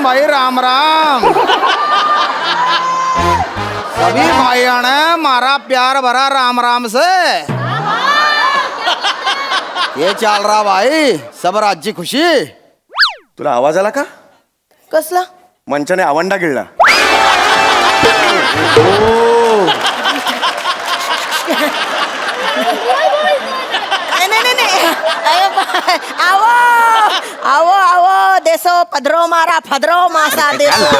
राम भाई राम राम। सभी भाइयों ने मारा प्यार भरा राम राम से। ये चल रहा भाई, सब राज्य खुशी। तुला आवाज आला का? कसला? मंचाने आवंडा गिळला. नाही आवो आवो आवो देसो पदरो मारा फदरो मासा देसो.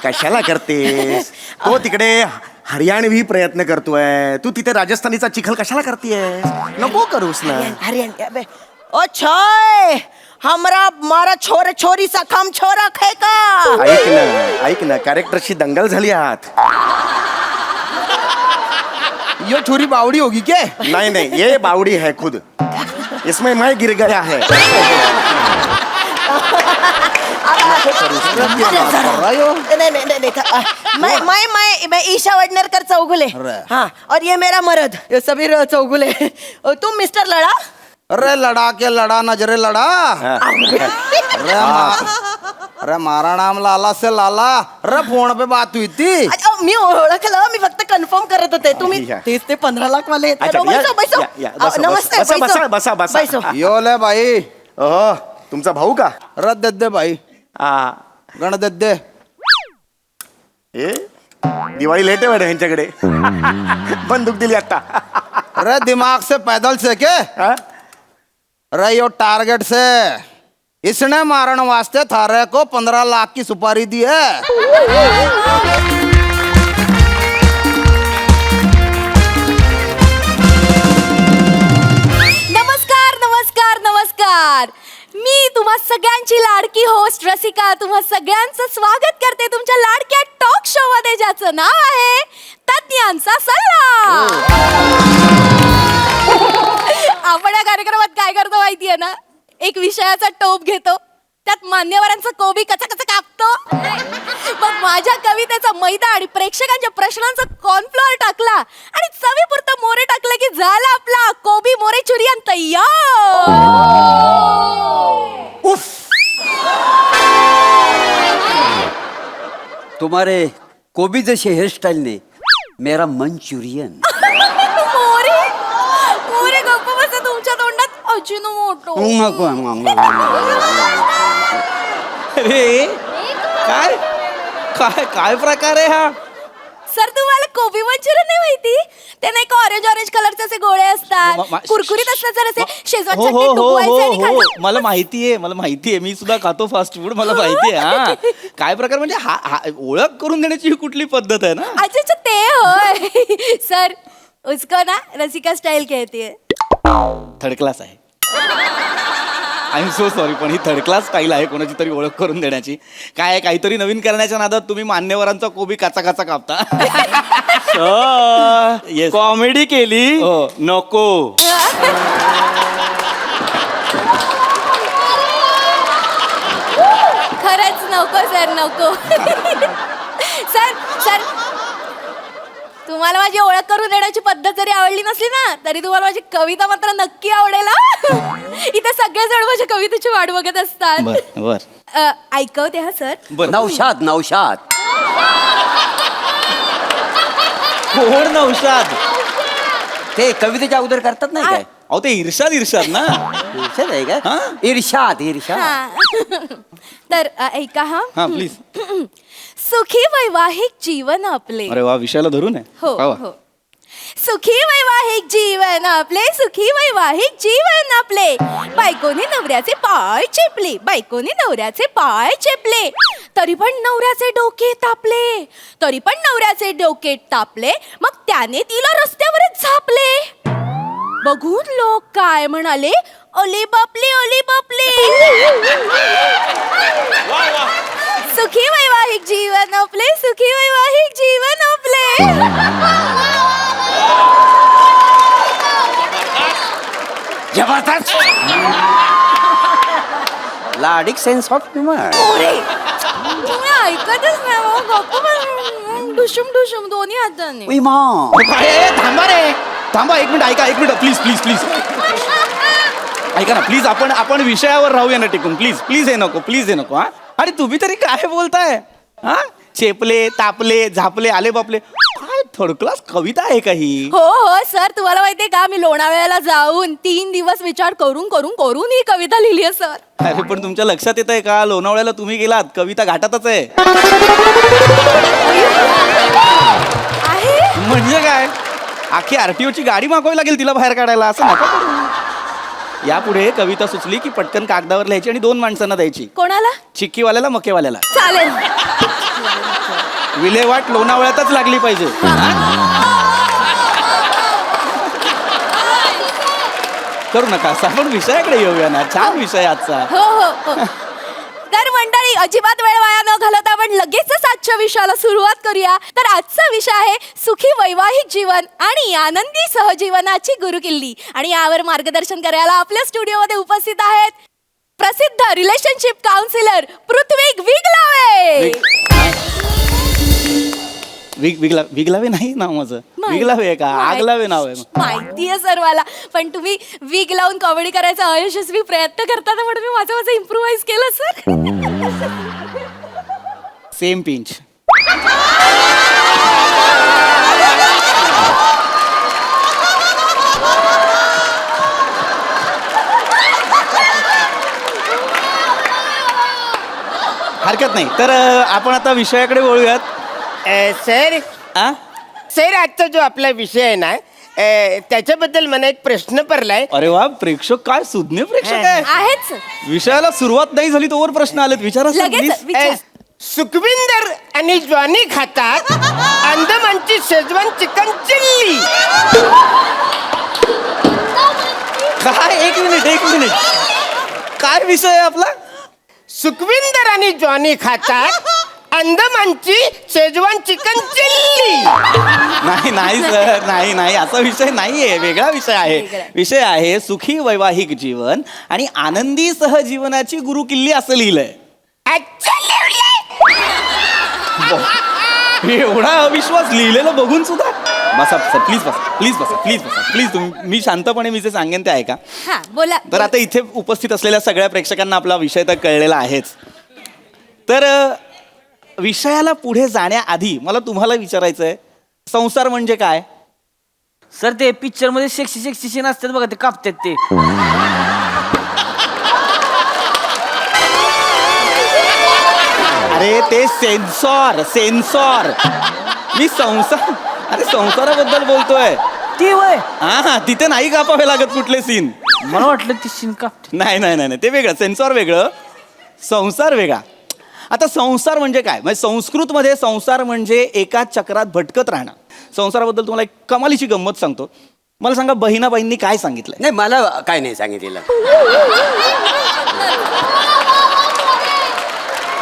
कशाला करतेस? तो तिकडे हरियाणवी प्रयत्न करतोय, तू तिथे राजस्थानीचा चिखल कशाला करतेस? नको करूस ना. हरियाणा ओ छोय हमरा मारा छोरे छोरी सा काम छोरा खे का. ऐक ना कॅरेक्टरशी दंगल झाली आहात. ये छोरी बावड़ी होगी क्या? नहीं ये बावड़ी है खुद. इसमें मैं गिर गया है. मैं ईशा वडनेरकर चौगुले. हाँ और ये मेरा मर्द ये सबीर चौगुले. तुम मिस्टर लड़ा. अरे लड़ा के लड़ा नजरे लड़ा. अरे मारा नाम लाला से लाला. अरे फोन पे बात हुई थी. मी ओळखलं, मी फक्त कन्फर्म करत होते. तुम्ही 30 ते 15 लाख वाले आहेत. नमस्ते. बसा. यो ले भाई. ओह तुमचा भाऊ का? रद्द दे दे भाई. गण दे दे. ए दिवाळी लेट आहे वाटतं ह्यांच्याकडे. बंदूक दिली आता. अरे दिमाग से पैदल से के. अरे यो टारगेट से. इसने मारण वास्ते थारे को 15 लाख की सुपारी दी है. नमस्कार. मी तुम्हा सगळ्यांची लाडकी होस्ट रसिका तुम्हा सगळ्यांचं स्वागत करते तुमच्या लाडक्या टॉक शो मध्ये, ज्याचं नाव आहे तज्ञांचा सल्ला. आपण या कार्यक्रमात काय करतो माहितीये ना, एक विषयाचा टोप घेतो, त्यात मान्यवरांचा कोबी कचा कापतो, मग माझ्या कवितेचा मैदा आणि प्रेक्षकांच्या प्रश्नांचा कॉर्नफ्लोअर टाकला आणि चवीपुरतं मोरे टाकलं की झाला आपला कोबी मोरे चुरियन तयार. उफ. तुम्हारे कोबी जैसे हेयर स्टाइल ने मेरा मंचुरियन. मोरे गप्प बसा, तुमच्या तोंडात अजिनोमोटो. अरे काय काय काय प्रकार आहे हा? सर तुम्हाला कोबी मंचुरियन नाही माहिती? ते नाही का ऑरेंज कलरचे असे गोळे असतात, कुरकुरीत असतात, जर असे शेजवान चटणी डुबवायचे आणि खायचं. मला माहितीये मी सुद्धा खातो फास्ट फूड, मला माहितीये. हा काय प्रकार म्हणजे हा ओळख करून देण्याची ही कुठली पद्धत आहे ना? अच्छा ते होय. सर उसको ना रसिका स्टाईल कहती है. थर्ड क्लास आहे. आय एम सो सॉरी, पण ही थर्ड क्लास स्टाईल आहे कोणाची तरी ओळख करून देण्याची. काय काहीतरी नवीन करण्याच्या नादात तुम्ही मान्यवरांचा कोबी काचा कापता. कॉमेडी केली नको. खरंच नको सर, नको. सर तुम्हाला माझी ओळख करून देण्याची पद्धत जरी आवडली नसली ना, तरी तुम्हाला माझी कविता मात्र नक्की आवडेल. इथे सगळेजण माझ्या कवितेची वाट बघत असतात. बर ऐकवते हा सर. नौशाद. कोण नौशाद? ते कवितेच्या अगोदर करतात नाही काय? अहो ते इर्षाद ना. इर्षाद आहे का? इर्षाद. तर ऐका हा प्लीज. सुखी वैवाहिक जीवन आपले. अरे वा, विषयाला धरून आहे. हो. सुखी वैवाहिक जीवन आपले, सुखी वैवाहिक जीवन आपले. बायकोने नवऱ्याचे पाय चेपले, तरी पण नवऱ्याचे डोके तापले, मग त्याने तिला रस्त्यावरच झापले. बघून लोक काय म्हणाले, ओली बापले. सुखी वैवाहिक जीवन आपले. जबरदस्त. लाडिक सेन्स ऑफ ह्युमर. तुम्ही ऐकतच नाही मग गप्प डुशुम दोन्ही हाताने. थांबा एक मिनिट, ऐका एक मिनिट प्लीज. ऐका ना प्लीज, आपण विषयावर राहूया ना टिकून. प्लीज हे नको हा. आणि तुम्ही तरी काय बोलताय हा चेपले तापले झापले आले बापले काय थर्ड क्लास कविता आहे काही हो हो सर तुम्हाला माहितीये का मी लोणावळ्याला जाऊन 3 दिवस विचार करून करून करून ही कविता लिहिली आहे सर. अरे पण तुमच्या लक्षात येत आहे का लोणावळ्याला तुम्ही गेलात कविता घाटातच आहे आहे म्हणजे काय अख्खी आरटीओची गाडी मागवावी लागेल तिला बाहेर काढायला असं नका करू. यापुढे कविता सुचली की पटकन कागदावर लिहायची आणि 2 माणसांना द्यायची कोणाला चिक्कीवाल्याला मकेवाल्याला चालेल. विल्हेवाट लोणावळ्यातच लागली पाहिजे करू नका असं आपण विषयाकडे येऊया ना छान विषय आजचा हो हो हो तर मंडळी अजिबात वेळ वाया न घालवता आपण लगेचच आजच्या विषयाला सुरुवात करूया. तर आजचा विषय आहे सुखी वैवाहिक जीवन आणि आनंदी सहजीवनाची गुरुकिल्ली. आणि यावर मार्गदर्शन करायला आपल्या स्टुडिओमध्ये उपस्थित आहेत प्रसिद्ध रिलेशनशिप काउन्सिलर पृथ्वी विगलावे. विगलावे नाही नाव माझं नाही. विगलावे आहे का आगलावे नाव आहे माहितीये सर मला पण तुम्ही वीग लावून कॉमेडी करायचा अयशस्वी प्रयत्न करता ना म्हणून मी माझं इम्प्रुव्हाइज केलं सर. सेम पिंच हरकत नाही तर आपण आता विषयाकडे वळूयात सर आ? सर आजचा जो आपला विषय आहे ना त्याच्याबद्दल मला एक प्रश्न पडलाय. अरे वा प्रेक्षक काय सुज्ञ प्रेक्षक आहे आहेच विषयाला सुरुवात नाही झाली तोवर प्रश्न आलेत विचारा सर, लगेच please. विचार. सुखविंदर आणि जॉनी खातात अंदमानची शेजवान चिकन चिल्ली. काय एक मिनिट काय विषय आहे आपला सुखविंदर आणि जॉनी खातात अंदमानची शेजवान चिकन चिल्ली. नाही सर नाही असा विषय नाहीये वेगळा विषय आहे विषय आहे सुखी वैवाहिक जीवन आणि आनंदी सहजीवनाची गुरुकिल्ली असं लिहिलंय अच्छा लिहिलंय. एवढा अविश्वास लिहिलेलं बघून सुद्धा बसा प्लीज तुम्ही मी शांतपणे मी जे सांगेन ते ऐका हा बोला. तर आता इथे उपस्थित असलेल्या सगळ्या प्रेक्षकांना आपला विषय तर कळलेला आहेच तर विषयाला पुढे जाण्याआधी मला तुम्हाला विचारायचं आहे संसार म्हणजे काय सर ते पिक्चर मध्ये सेक्सी सीन असतात बघा ते कापतात ते अरे ते सेन्सॉर मी संसाराबद्दल बोलतोय ती वय हा तिथे नाही कापावे लागत कुठले सीन मला वाटलं ती सीन कापते. नाही ते वेगळं सेन्सॉर वेगळं संसार वेगळा आता संसार म्हणजे काय म्हणजे संस्कृतमध्ये संसार म्हणजे एका चक्रात भटकत राहणं संसाराबद्दल तुम्हाला एक कमालीची गंमत सांगतो मला सांगा बहिणाबाईंनी काय सांगितलंय नाही मला काय नाही सांगितलेलं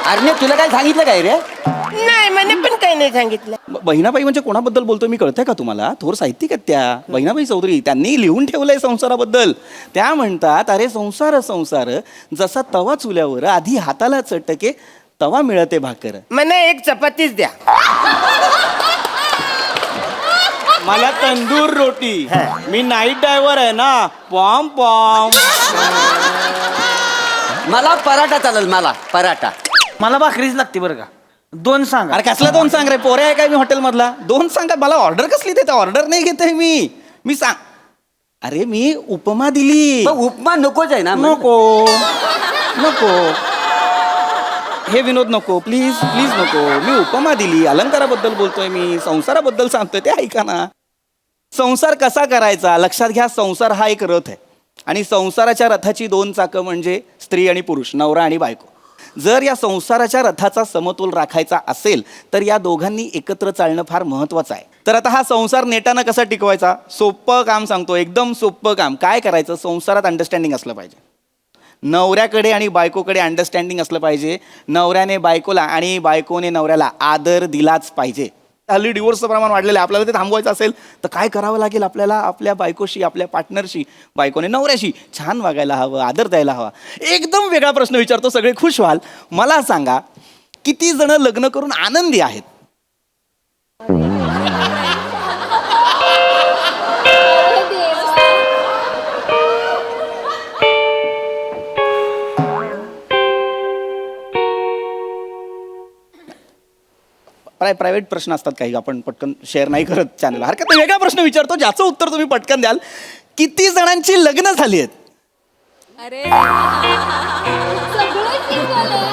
अरे तुला काय सांगितलं काय रे नाही મને पण काही नाही सांगितलं. बहिणाबाई म्हणजे कोणाबद्दल बोलतोय मी कळतंय का तुम्हाला थोर साहित्यिक आहेत त्या बहिणाबाई चौधरी त्यांनी लिहून ठेवलंय संसाराबद्दल त्या म्हणतात अरे संसार जसा तवा चुल्यावर आधी हाताला चटके तवा मिळते भाकर मला एक चपातीच द्या. मला तंदूर रोटी मी नाईट ड्रायव्हर आहे ना पॉम पॉम मला पराठा चालेल मला पराठा मला भाकरीच लागते बरं का 2 सांगा अरे कसला 2 सांग रे पोरे आहे काय मी हॉटेल मधला 2 सांगा मला ऑर्डर कसली देते ऑर्डर नाही घेते मी सांग अरे मी उपमा दिली मग उपमा नकोच आहे ना नको हे विनोद नको प्लीज नको मी उपमा दिली अलंकाराबद्दल बोलतोय मी संसाराबद्दल सांगतोय ते ऐका ना संसार कसा करायचा लक्षात घ्या संसार हा एक रथ आहे आणि संसाराच्या रथाची 2 चाकं म्हणजे स्त्री आणि पुरुष नवरा आणि बायको जर या संसाराच्या रथाचा समतोल राखायचा असेल तर या दोघांनी एकत्र चालणं फार महत्वाचं आहे तर आता हा संसार नेटानं कसा टिकवायचा सोपं काम सांगतो एकदम सोपं काम काय करायचं संसारात अंडरस्टँडिंग असलं पाहिजे नवऱ्याकडे आणि बायकोकडे अंडरस्टँडिंग असलं पाहिजे नवऱ्याने बायकोला आणि बायकोने नवऱ्याला आदर दिलाच पाहिजे हल्ली डिवोर्सचं प्रमाण वाढलेलं आहे आपल्याला ते थांबवायचं असेल तर काय करावं लागेल आपल्याला आपल्या बायकोशी आपल्या पार्टनरशी बायकोने नवऱ्याशी छान वागायला हवं आदर द्यायला हवा एकदम वेगळा प्रश्न विचारतो सगळे खुश व्हाल मला सांगा किती जण लग्न करून आनंदी आहेत प्रायव्हेट प्रश्न असतात काही, आपण पटकन शेअर नाही करत चॅनल. हरकत नाही, वेगळा प्रश्न विचारतो ज्याचं उत्तर तुम्ही पटकन द्याल. किती जणांची लग्न झाली आहेत? अरे सगळं ठीक झालंय.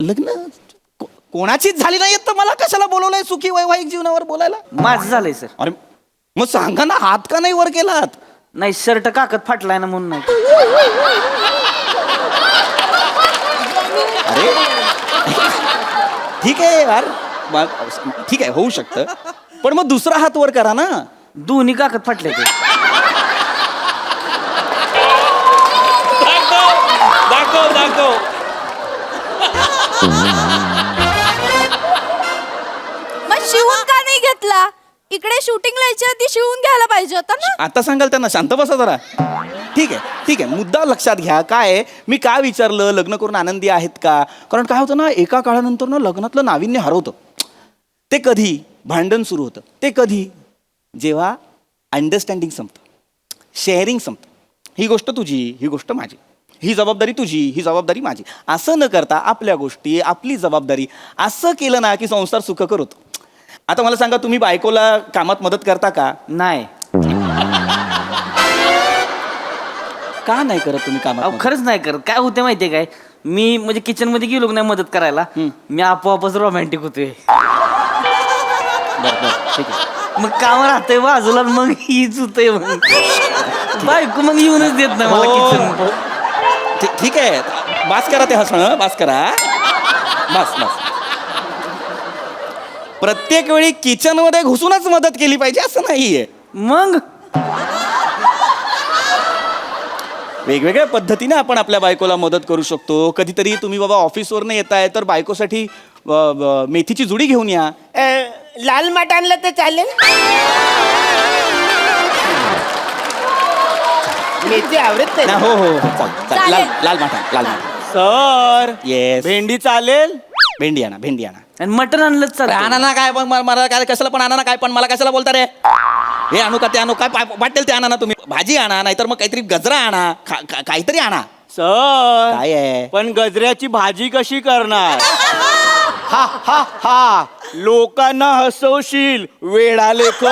लग्न कोणाचीच झाली नाही तर मला कशाला बोलवलंय सुखी वैवाहिक जीवनावर बोलायला? माझं झालंय सर. अरे मग सांगा ना, हात का नाही वर केलात? नाही, शर्ट काकत फाटलाय ना म्हणून नाही. अरे ठीक आहे यार, ठीक आहे, होऊ शकतं, पण मग दुसरा हात वर करा ना. दोन्ही काकत फाटले ते. दाखव. मग शिवून का नाही घेतला? इकडे शूटिंगला यायच्या आधी शिवून घ्यायला पाहिजे होता ना. आता सांगाल त्यांना शांत बसा जरा. ठीक आहे, मुद्दा लक्षात घ्या. काय आहे, मी का विचारलं लग्न करून आनंदी आहेत का? कारण काय होतं ना, एका काळानंतर ना लग्नातलं नाविन्य हरवतं. ते कधी भांडण सुरू होतं, ते कधी जेव्हा अंडरस्टँडिंग संपतं, शेअरिंग संपतं. ही गोष्ट तुझी, ही गोष्ट माझी, ही जबाबदारी तुझी, ही जबाबदारी माझी, असं न करता आपल्या गोष्टी, आपली जबाबदारी असं केलं ना की संसार सुखकर होतो. आता मला सांगा, तुम्ही बायकोला कामात मदत करता का? नाही. का नाही करत तुम्ही कामात अहो मदत? खरंच नाही करत. काय होते माहितीये काय, मी म्हणजे किचन मध्ये गेलो की नाही मदत करायला, मी आपोआपच रोमॅन्टिक होतोय. बरं, ठीक आहे. मग काम राहतंय बाजूला, मग हीच होतंय. मग बायको मग येऊनच देत नाही मला किचन. ठीक आहे, बास करा ते हसणं, बास करा, बास. प्रत्येक वेळी किचन मध्ये घुसूनच मदत केली पाहिजे असं नाहीये. मग वेगवेगळ्या पद्धतीने आपण आपल्या बायकोला मदत करू शकतो. कधीतरी तुम्ही बाबा ऑफिसवरनं येताय तर बायकोसाठी मेथीची जुडी घेऊन या. लाल माठ आणलं तर चालेल? मेथी आवडत नाही. हो, चालेल. लाल माठा. सर येस, भेंडी चालेल? भेंडी आणा. आणि मटण आणलं अरे चालतं. आणा ना, काय पण मला काय कशाला पण आणा ना, काय पण मला कशाला बोलता रे? हे आणू का ते आणू, काय वाटेल ते आणा ना तुम्ही. भाजी आणा, नाहीतर मग काहीतरी गजरा आणा, काहीतरी आणा. सर काय आहे? पण गजऱ्याची भाजी कशी करणार? हा लोकांना हसवशील वेडा लेख.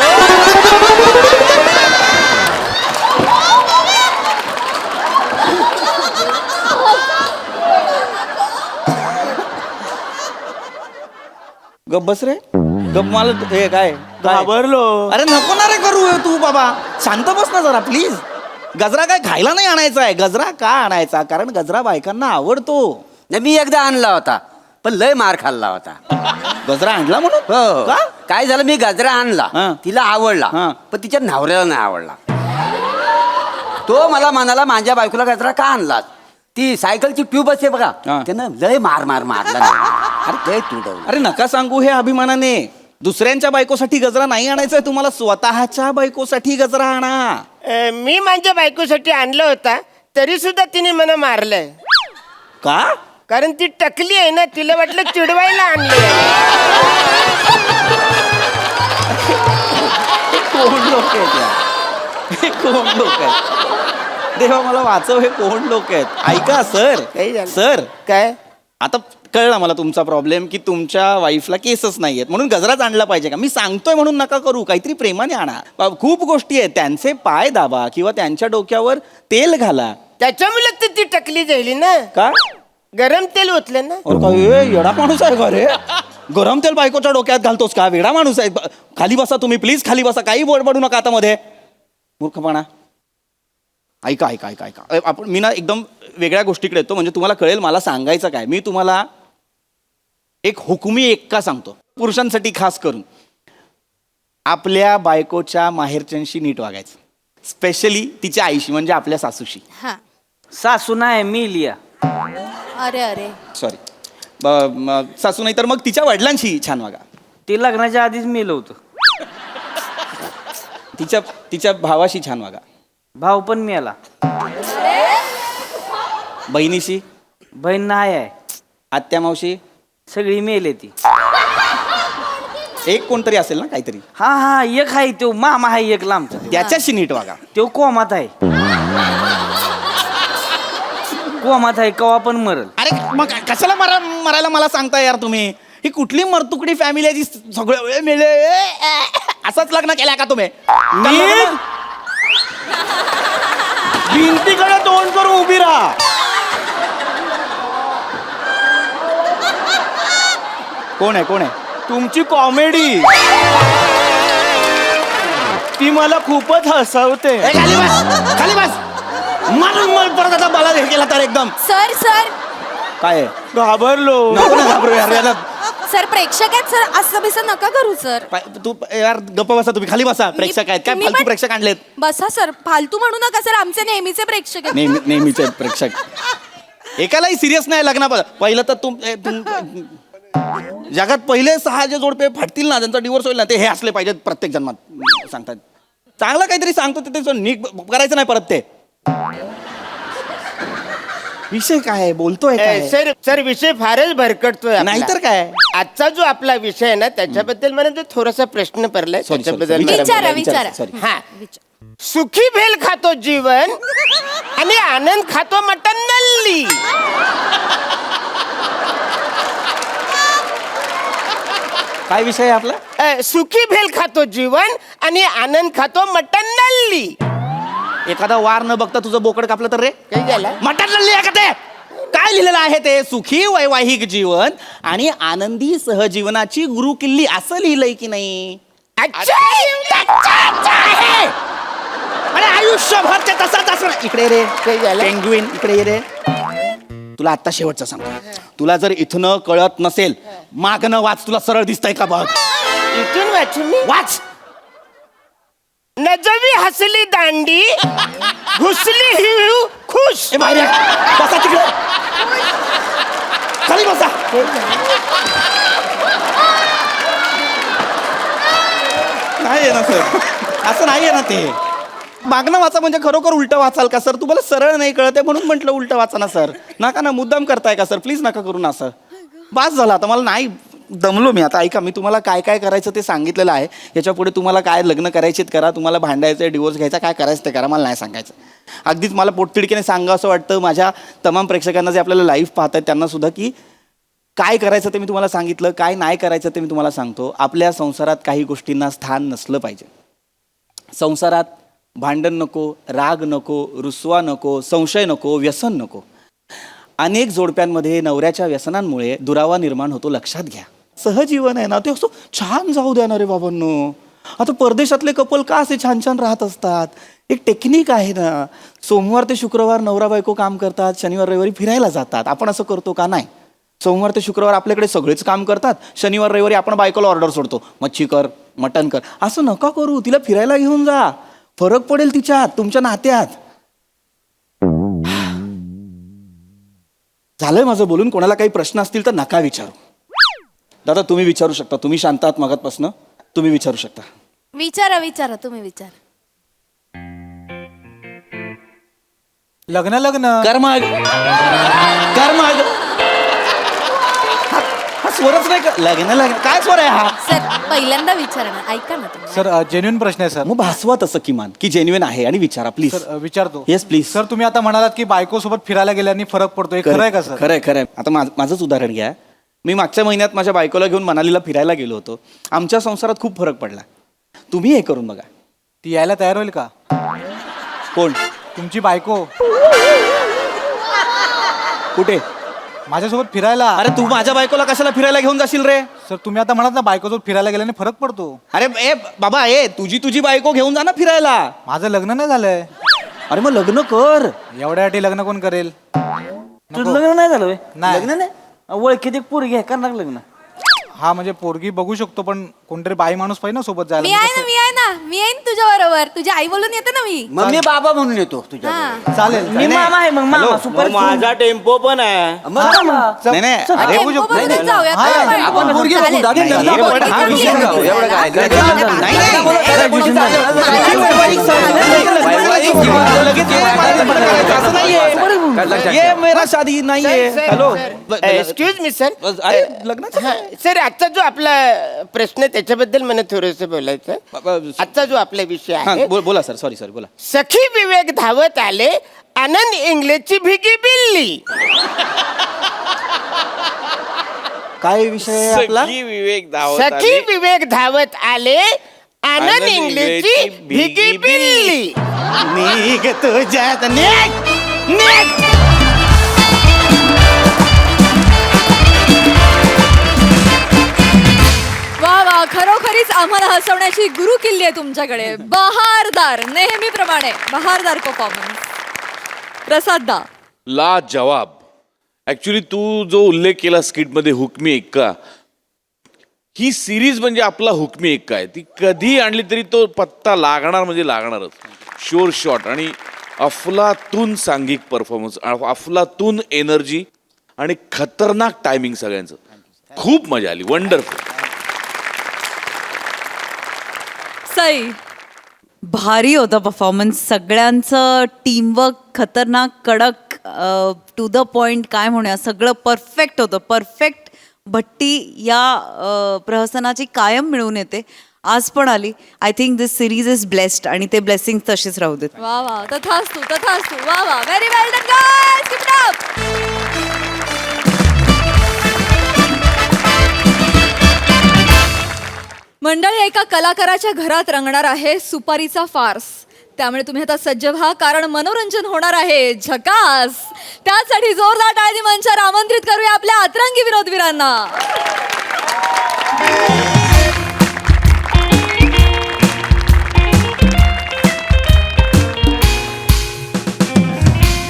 गप बस रे, गप. मला हे काय घाबरलो. अरे नको ना रे करू हे तू बाबा, शांत बस ना जरा प्लीज. गजरा काय खायला नाही आणायचा आहे. गजरा का आणायचा? कारण गजरा बायकांना आवडतो. नाही, मी एकदा आणला होता पण लय मार खाल्ला होता. गजरा आणला म्हणून? हो. का? काय झालं, मी गजरा हा. आणला, तिला आवडला, हा. पण तिच्या नवऱ्याला नाही आवडला. तो मला म्हणाला, माझ्या बायकोला गजरा का आणलास? ती सायकलची ट्यूब असते बघा, हा. त्यानं लय मारला नाही. अरे लय तुडवलं. अरे नका सांगू हे अभिमानाने. दुसऱ्यांच्या बायकोसाठी गजरा नाही आणायचा आहे तुम्हाला, स्वतःच्या बायकोसाठी गजरा आणा. मी माझ्या बायकोसाठी आणलं होता तरी सुद्धा तिने मला मारलंय. का? कारण ती टकली आहे ना, तिला वाटलं चिडवायला आणलं. कोण लोक आहेत यार? हे कोण लोक आहेत? देवा मला वाचव, हे कोण लोक आहेत? ऐका काही झालं? सर, काय? आता कळला मला तुमचा प्रॉब्लेम की तुमच्या वाईफला केसच नाही आहेत म्हणून गजराच आणला पाहिजे का? मी सांगतोय म्हणून नका करू, काहीतरी प्रेमाने आणा. खूप गोष्टी आहेत, त्यांचे पाय दाबा किंवा त्यांच्या डोक्यावर तेल घाला. त्याच्यामुळे तर ती टकली जाईल ना. का? गरम तेल ओतलं ना. अरे काय येडा माणूस आहे का रे? गरम तेल बायकोच्या डोक्यात घालतोस का? वेडा माणूस आहे. खाली बसा तुम्ही प्लीज, खाली बसा. काही बोडबडू नका आता मध्ये. मूर्खपणा. ऐका. आपण मी ना एकदम वेगळ्या गोष्टीकडे येतो म्हणजे तुम्हाला कळेल मला सांगायचं काय. मी तुम्हाला एक हुकुमी एक्का सांगतो, पुरुषांसाठी खास करून. आपल्या बायकोच्या माहेरच्यांशी नीट वागायचं, स्पेशली तिच्या आईशी म्हणजे आपल्या सासूशी. हा. सासू नाही, मी लिया. अरे सॉरी, सासू नाही तर मग तिच्या वडिलांशी छान वागा. ते लग्नाच्या आधीच मेलं होतं. तिच्या भावाशी छान वागा. भाऊ पण मेला. बहिणीशी, बहीण नाही आहे, आत्या मावशी, सगळी मेले ती. एक कोणतरी असेल ना काहीतरी, हा एक आहे तो मामा आहे एक लांबचा, त्याच्याशी नीट वागा. तो कोमात आहे. कोमात आहे कवा पण मरल. अरे मग कशाला मरायला मला सांगता यार तुम्ही? ही कुठली मरतुकडी फॅमिली आहे जी सगळं वेळ मिळे असंच लग्न केलंय का तुम्ही? भिंतीकडे तोंड करून उभी राहा. कोण आहे तुमची कॉमेडी ती मला खूपच हसवते. ए, खाली बस मला परत आता मला हे केला तर एकदम सर सर काय आहे? घाबरलो. नको ना घाबरू यार याला. सर प्रेक्षक आहेत सर, असं बिसं नका करू सर. तू यार गप्प बसा तुम्ही, खाली बसा. प्रेक्षक आहेत काय? तुम्ही फालतू पण- प्रेक्षक आणलेत. बसा सर, फालतू म्हणू नका सर, आमचे नेहमीचे प्रेक्षक आहेत. नेहमीचे प्रेक्षक. एकालाही सिरियस नाही लग्न. पहिलं तर जगात पहिले 6 जे जोडपे फाटतील ना, त्यांचा डिवोर्स होईल ना, ते हे असले पाहिजेत प्रत्येक जन्मात. सांगतात चांगलं काहीतरी सांगतो ते नीट करायचं नाही परत. ते विषय काय आहे? बोलतोय काय? सर विषय फारच भरकटतोय आपला. नाहीतर काय? आजचा जो आपला विषय आहे ना त्याच्याबद्दल मला जो थोडासा प्रश्न पडलाय Sorry, त्याच्याबद्दल विचारा मला- विचारा. Sorry. हा सुखी भेल खातो जीवन आणि आनंद खातो मटन नल्ली. काय विषय आहे आपला? सुखी भेल खातो जीवन आणि आनंद खातो मटन नल्ली. एखादा वार न बघता तुझं बोकड कापलं तर रे काय झालं? मटण लढली आहे का ते? काय लिहिलेलं आहे ते? सुखी वैवाहिक जीवन आणि आनंदी सहजीवनाची गुरु किल्ली असं लिहिलंय की नाही? अच्छा आहे. अरे आयुष्यभर ते तसाच असणार. इकडे रे काय झालं? पेंग्विन, इकडे ये रे. तुला आता शेवटचं सांगतो, तुला जर इथनं कळत नसेल मागणं वाच, तुला सरळ दिसतंय का बघ. इथून वाचू मी. वाच. नजवी हसली दांडी घुसली हिळू खुश. ए बाहेर या. बसा तिकडे, खाली बसा. नाही आहे ना सर, असं नाही आहे ना ते. मागणं वाचा म्हणजे खरोखर उलटं वाचाल का सर? तुम्हाला सरळ नाही कळत आहे म्हणून म्हटलं उलटं वाचा ना सर. नका ना, मुद्दाम करताय का सर? प्लीज नका करू ना असं. बास झालं आता, मला नाही दमलो मी आता. ऐका, मी तुम्हाला काय काय करायचं ते सांगितलेलं आहे. याच्या पुढे तुम्हाला काय लग्न करायचेत करा, तुम्हाला भांडायचं डिवोर्स घ्यायचा, काय करायचं ते करा, मला नाही सांगायचं. अगदीच मला पोटतिडकीने सांगा असं वाटतं माझ्या तमाम प्रेक्षकांना जे आपल्याला लाईव्ह पाहत आहेत त्यांना सुद्धा, की काय करायचं ते मी तुम्हाला सांगितलं, काय नाही करायचं ते मी तुम्हाला सांगतो. आपल्या संसारात काही गोष्टींना स्थान नसलं पाहिजे. संसारात भांडण नको, राग नको, रुसवा नको, संशय नको, व्यसन नको. अनेक जोडप्यांमध्ये नवऱ्याच्या व्यसनांमुळे दुरावा निर्माण होतो, लक्षात घ्या. सहजीवन आहे ना ते असं छान जाऊ द्या ना रे बाबांनो. आता परदेशातले कपल का असे छान छान राहत असतात? एक टेक्निक आहे ना. सोमवार ते शुक्रवार नवरा बायको काम करतात, शनिवार रविवारी फिरायला जातात. आपण असं करतो का? नाही. सोमवार ते शुक्रवार आपल्याकडे सगळेच काम करतात, शनिवार रविवारी आपण बायकोला ऑर्डर सोडतो, मच्छी कर, मटण कर. असं नका करू. तिला फिरायला घेऊन जा, फरक पडेल तिच्यात, तुमच्या नात्यात. झालंय माझं बोलून. कोणाला काही प्रश्न असतील तर नका विचारू. दादा तुम्ही विचारू शकता, तुम्ही शांत आहात मगातपासनं, तुम्ही विचारू शकता. विचारा विचारा, तुम्ही विचारा. लग्न कर मग. हा स्वरच नाही का? लग्न काय स्वर आहे हा? सर पहिल्यांदा विचारा ना, ऐका ना तुम्ही. सर जेन्युइन प्रश्न आहे सर. मग भासवा तसं किमान की जेन्युइन आहे आणि विचारा प्लीज. सर विचारतो. Yes please. सर तुम्ही आता म्हणालात की बायको सोबत फिरायला गेल्याने फरक पडतो, हे खरं आहे का सर? खरंय खरंय. आता माझंच उदाहरण घ्या. मी मागच्या महिन्यात माझ्या बायकोला घेऊन मनालीला फिरायला गेलो होतो. आमच्या संसारात खूप फरक पडला. तुम्ही हे करून बघा. ती यायला तयार होईल का? कोण? तुमची बायको कुठे? माझ्यासोबत फिरायला. अरे तू माझ्या बायकोला कशाला फिरायला घेऊन जाशील रे? सर तुम्ही आता म्हणाल ना बायकोसोबत फिरायला गेल्याने फरक पडतो. अरे ए बाबा, तुझी बायको घेऊन जा ना फिरायला. माझं लग्न नाही झालंय. अरे मग लग्न कर. एवढ्यासाठी लग्न कोण करेल? तुझं लग्न नाही झालं व्हय? नाही. लग्न नाही? ओळखीत एक पोरगी आहे, करणार लग्न. हा म्हणजे पोरगी बघू शकतो पण कोणतरी बाई माणूस पाहिजे ना सोबत जायला. मी आहे ना, मी आहे ना, मी येईन तुझ्या बरोबर. तुझी आई बोलून येते ना मी. मग मी बाबा म्हणून येतो तुझ्या. हा. चालेल. मी मामा आहे मग, मामा सुपर. माझा टेम्पो पण आहे. नाही नाही अरे टेम्पोमधूनच जाऊया. हा, काय आपण वाटतं? पोरगी बघून चालेल. दादी नाही, लग्न हे आपण पण हा हा विषय विषय नव्हता. एवढं काय नाही, वैवाहिक सहजीवन लगेच करायचं असं नाहीये. लक्षात ये ठेव. मेरा शादी नाहीये. हॅलो एक्सक्यूज मी सर अरे लग्नाचं हा, सर आजचा जो आपला प्रश्न आहे, त्याच्याबद्दल मला थोडंसं बोलायचं. आजचा जो आपला विषय हा, आहे, बोला सर. सॉरी बोला. सखी विवेक धावत आले, आनंद इंग्लिशची भिगी बिल्ली. काय विषय आहे आपला? विवेक सखी विवेक धावत आले, आनंद इंग्लिशची भिगी बिल्ली. निघ तुझ्यात निघ. वा वा, खरोखरीच आम्हाला हसवण्याची गुरु किल्ली आहे तुमच्याकडे. बहारदार, नेहमीप्रमाणे बहारदार परफॉर्मन्स. प्रसाद दा. ला जवाब. ऍक्च्युली तू जो उल्लेख केला स्किटमध्ये हुकमी एक्का, ही सिरीज म्हणजे आपला हुकमी एक्का आहे. ती कधी आणली तरी तो पत्ता लागणार म्हणजे लागणारच. शोर शॉट आणि अफलातून सांघिक परफॉर्मन्स, अफलातून एनर्जी आणि खतरनाक टायमिंग सगळ्यांचं. खूप मजा आली. वंडरफुल. सई. भारी होतं परफॉर्मन्स. सगळ्यांचं टीमवर्क खतरनाक, कडक, टू द पॉइंट, काय म्हणूया, सगळं परफेक्ट होतं. परफेक्ट भट्टी या प्रहसनाची कायम मिळून येते. आज पण आली. I think this series is blessed आणि ते ब्लेसिंग तसेच राहू देत. वा वा, तथास्तु तथास्तु. वा वा, very well done guys. Keep it up. मंडळी, एका कलाकाराच्या घरात रंगणार आहे सुपारीचा फार्स. त्यामुळे तुम्ही आता सज्ज व्हा, कारण मनोरंजन होणार आहे झकास. त्यासाठी जोरदार टाळी मंचावर आमंत्रित करूया आपल्या अतरंगी विनोदवीरांना.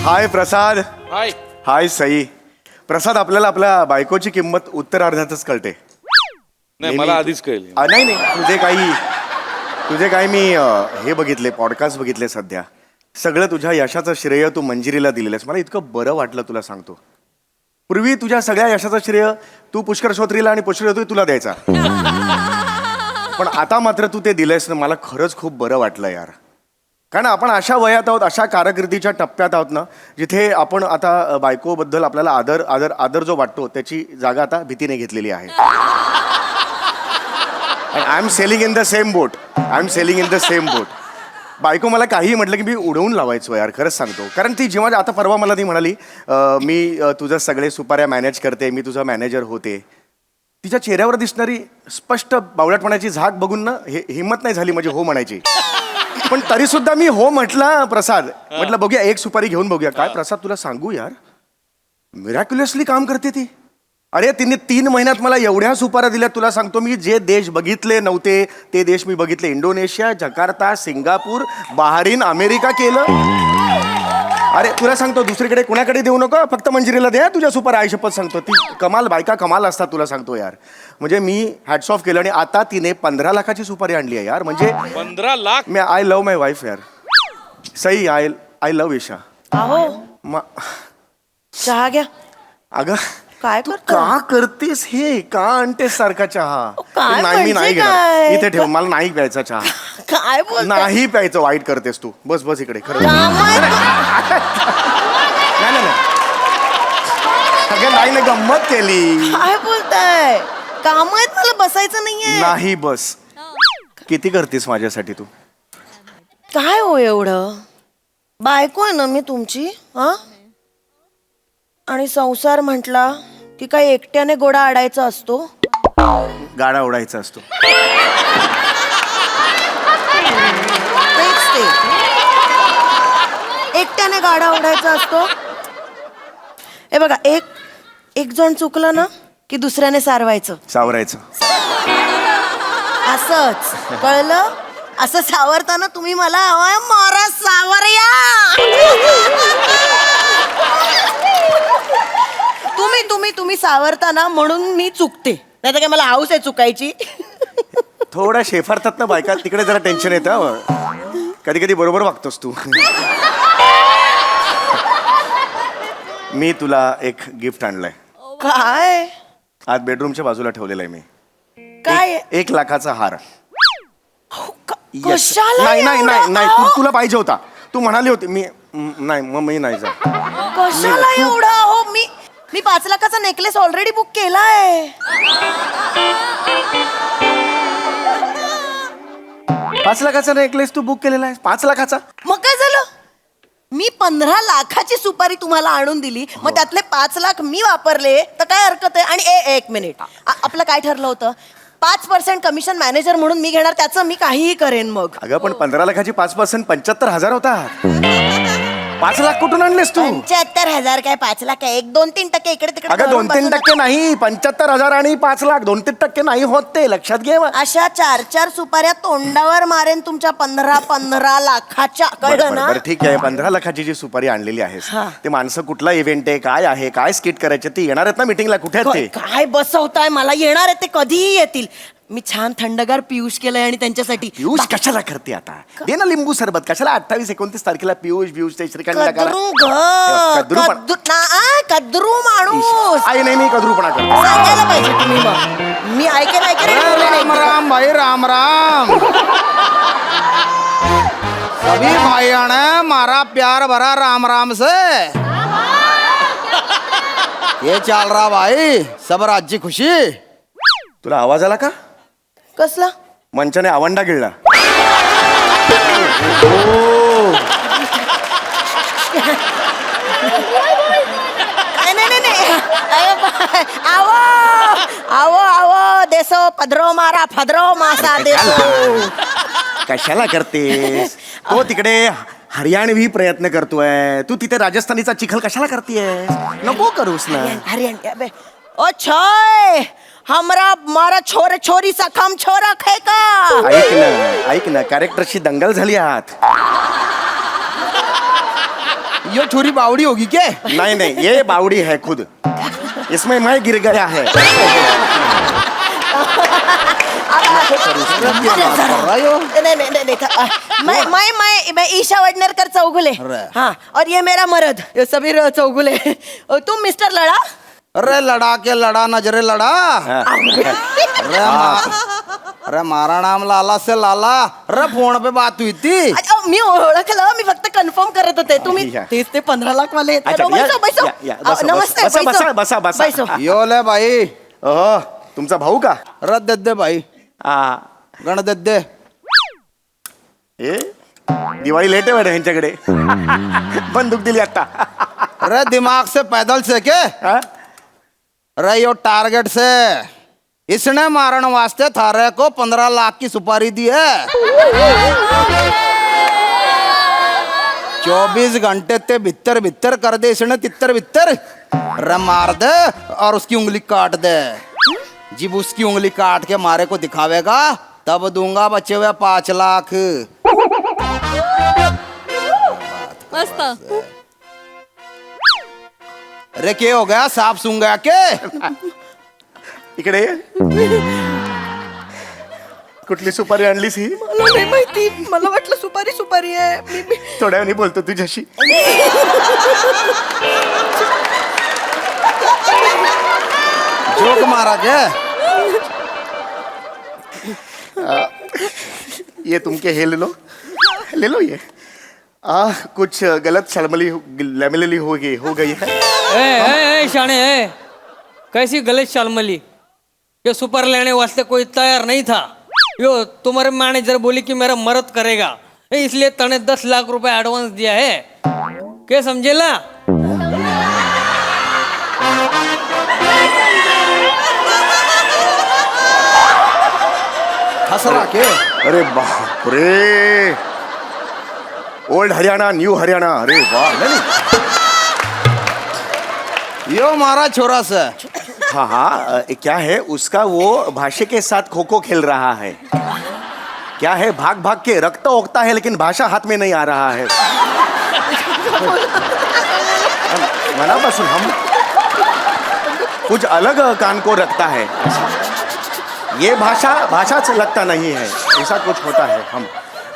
हाय प्रसाद. हाय. हाय सई. प्रसाद, आपल्याला आपल्या बायकोची किंमत उत्तरार्धातच कळते. नाही, मला आधीच कळली. नाही तुझे काही मी हे बघितले, पॉडकास्ट बघितले सध्या. सगळं तुझ्या यशाचं श्रेय तू मंजिरीला दिलेलं आहेस. मला इतकं बरं वाटलं तुला सांगतो. पूर्वी तुझ्या सगळ्या यशाचं श्रेय तू पुष्कर श्रोत्रीला आणि पुष्कर श्रोत्री तुला द्यायचा. पण आता मात्र तू ते दिलंयस ना, मला खरंच खूप बरं वाटलं यार. कारण आपण अशा वयात आहोत, अशा कारकिर्दीच्या टप्प्यात आहोत ना, जिथे आपण आता बायकोबद्दल आपल्याला आदर आदर आदर जो वाटतो त्याची जागा आता भीतीने घेतलेली आहे. I am sailing in the same boat. बायको मला काहीही म्हटलं की मी उडवून लावायचो यार, खरंच सांगतो. कारण ती जेव्हा आता परवा मला ती म्हणाली मी तुझं सगळे सुपाऱ्या मॅनेज करते, मी तुझा मॅनेजर होते, तिच्या चेहऱ्यावर दिसणारी स्पष्ट बावळटपणाची झाक बघून ना हिंमत नाही झाली म्हणजे हो म्हणायची. पण तरी सुद्धा मी हो म्हटलं. प्रसाद म्हटलं बघूया, एक सुपारी घेऊन बघूया. काय प्रसाद, तुला सांगू यार, मिरॅक्युलसली काम करते ती. अरे तिने 3 महिन्यात मला एवढ्या सुपाऱ्या दिल्या, तुला सांगतो मी जे देश बघितले नव्हते ते देश मी बघितले. Indonesia, Jakarta, Singapore, Bahrain, America केलं. अरे तुला सांगतो, दुसरीकडे कुणाकडे देऊ नको, फक्त मंजिरीला द्या तुझ्या सुपाऱ्या. आई शपथ सांगतो, ती कमाल, बायका कमाल असतात तुला सांगतो यार. म्हणजे मी हॅट्स ऑफ केलं. आणि आता तिने 15 लाखाची सुपारी आणली आहे यार. म्हणजे 15 लाख. मी आय लव्ह माय वाईफ यार. Sai, I love Isha. अहो, चहा घ्या. अगं काय तू करतो? का करतेस हे? का आणतेस सारखा चहा? काय नाही, मी नाही म्हणजे घेणार. काय? इथे ठेव, मला नाही प्यायचा चहा. काय बोल नाही प्यायचं. वाईट करतेस तू. बस इकडे. खरं नाही गंमत केली. काय बोलताय? काम आहेत, मला बसायचं नाहीये. नाही बस. किती करतेस माझ्यासाठी तू? काय हो एवढं? बायको आहे ना मी तुमची. हा, आणि संसार म्हटला की काय एकट्याने गोडा आडायचा असतो? गाडा ओढायचा असतो. तेच ते, एकट्याने गाडा ओढायचा असतो. हे बघा, एक जण चुकलं ना की दुसऱ्याने सारवायचं, सावरायचं. असंच कळलं? असं सावरताना तुम्ही मला हवाय मारा सावरया. तुम्ही सावरताना म्हणून मी चुकते, नाही तर काय मला हाऊस आहे चुकायची. थोडा शेफारतात ना बायका, तिकडे जरा टेन्शन येतं. कधी कधी बरोबर वागतोस तू. मी तुला एक गिफ्ट आणलंय. काय? आज बेडरूमच्या बाजूला ठेवलेला आहे मी. काय? 1 लाखाचा हार. कशाला नाही एवढा? तुला पाहिजे होता. तू म्हणाली होती. मी नाही मग मी नाही जा. कशाला एवढा हो? मी 5 लाखाचा नेकलेस ऑलरेडी बुक केलाय. 5 लाखाचा नेकलेस तू बुक केलेला आहे? 5 लाखाचा? मग काय झालं? मी 15 लाखाची सुपारी तुम्हाला आणून दिली, मग त्यातले 5 लाख मी वापरले तर काय हरकत आहे? आणि एक मिनिट, आपलं काय ठरलं होतं? 5% कमिशन मॅनेजर म्हणून मी घेणार, त्याचं मी काहीही करेन. मग अगं पण 15 लाखाची 5% 75,000 होता. 5 लाख कुठून आणलेस तू? 75,000 काय 5 लाख काय? 1-2-3% इकडे तिकडे अगं करून 2-3 बसू टक्के नाही, 75,000 आणि 5 लाख 2-3% नाही होत ते, लक्षात घे. नका. अशा 4 सुपाऱ्या तोंडावर मारेन तुमच्या 15 लाखाच्या. कळलं ना? बरं ठीक आहे. 15 लाखाची जी सुपारी आणलेली आहेस ते माणसं कुठला इव्हेंट आहे, काय आहे, काय स्किट करायचे ते येणार आहेत ना मीटिंगला? कुठे आहेत ते? काय बसवताय मला? येणार आहे ते, कधीही येतील. मी छान थंडगार पियुष केलंय आणि त्यांच्यासाठी. पियुष कशाला करते आता? दे ना लिंबू सरबत. कशाला 28-29 तारखेला पियुष ते श्रीखंड कद्रू माणूस. आई नाही, मी कद्रूपणा करतो. सांगायला पाहिजे तुम्ही. मग मी ऐकेल राम राम भाई, राम राम. सभी भाइयों ने मारा प्यार भरा राम राम से. ये चल रहा भाई, सब राज्य खुशी. तुला आवाज आला का? कसला? मंचाने आवंडा गिळला. नाही. आवो देसो पदरो मारा, फदरो मासा देसो. कशाला करतेस? तो तिकडे हरियाणवी प्रयत्न करतोय, तू तिथे राजस्थानीचा चिखल कशाला करतेस? नको करूस ना. हरियाणा. ओ छोय, हमरा मारा छोरे छोरी सा कम छोरा खे का? ऐक ना कॅरेक्टरची दंगल झाली आहात. ये छोरी बावड़ी होगी क्या? नहीं ये बावड़ी है खुद. इसमें मैं गिर गया है. मैं ईशा वडनेरकर चौगुले. हाँ, और ये मेरा मर्द सबीर चौगुले. तुम मिस्टर लड़ा? अरे लड़ा के लड़ा, नजरे लड़ा. अरे मारा नाम लाला से लाला. अरे फोन पे बात हुई थी. मी ओळखलं, मी फक्त कन्फर्म करत होते. तुम्ही 30 ते 15 लाख वाले. नमस्ते. बसा. यो ले भाई. तुमचा भाऊ का? रद्द दे भाई. गण दे. ए दिवाळी लेट आहे ह्यांच्याकडे. बंदूक दिली आता. अरे दिमाग से पैदल से के? अरे यो टारगेट से. इसने मारण वास्ते थारे को 15 लाख की सुपारी दी है. 24 घंटे ते भीतर कर दे इसने तितर. अरे मार दे और उसकी उंगली काट दे. जब उसकी उंगली काट के मारे को दिखावेगा तब दूंगा बचे हुए 5 लाख. मस्त. अरे क्या हो गया? सांप सूंघ गया के? इकडे कुठली सुपारी आणलीस ही? मला नाही माहिती, मला वाटलं सुपारी आहे. थोड्या वेळाने बोलतो तुझ्याशी. जोक मारा क्या? ये तुमके हे ले लो ये. कुछ गलत शर्मली हो गई है. ए शाणे, कैसी गलत शालमली? ये सुपर लेने वास्ते कोई तैयार नहीं था. यो तुम्हारे मैनेजर बोली कि मेरा मदद करेगा, इसलिए तने 10 लाख रुपए एडवांस दिया है. क्या समझेला? हंस रहा के? अरे बाप रे. Old Haryana new Haryana. अरे वाह. यो मारा छोरा से. हाँ क्या है उसका? वो भाषा के साथ खो खो खेल रहा है. क्या है? भाग के रक्त ओकता है लेकिन भाषा हाथ में नहीं आ रहा है. मनापासून हम कुछ अलग कान को रखता है. ये भाषा से लगता नहीं है. ऐसा कुछ होता है.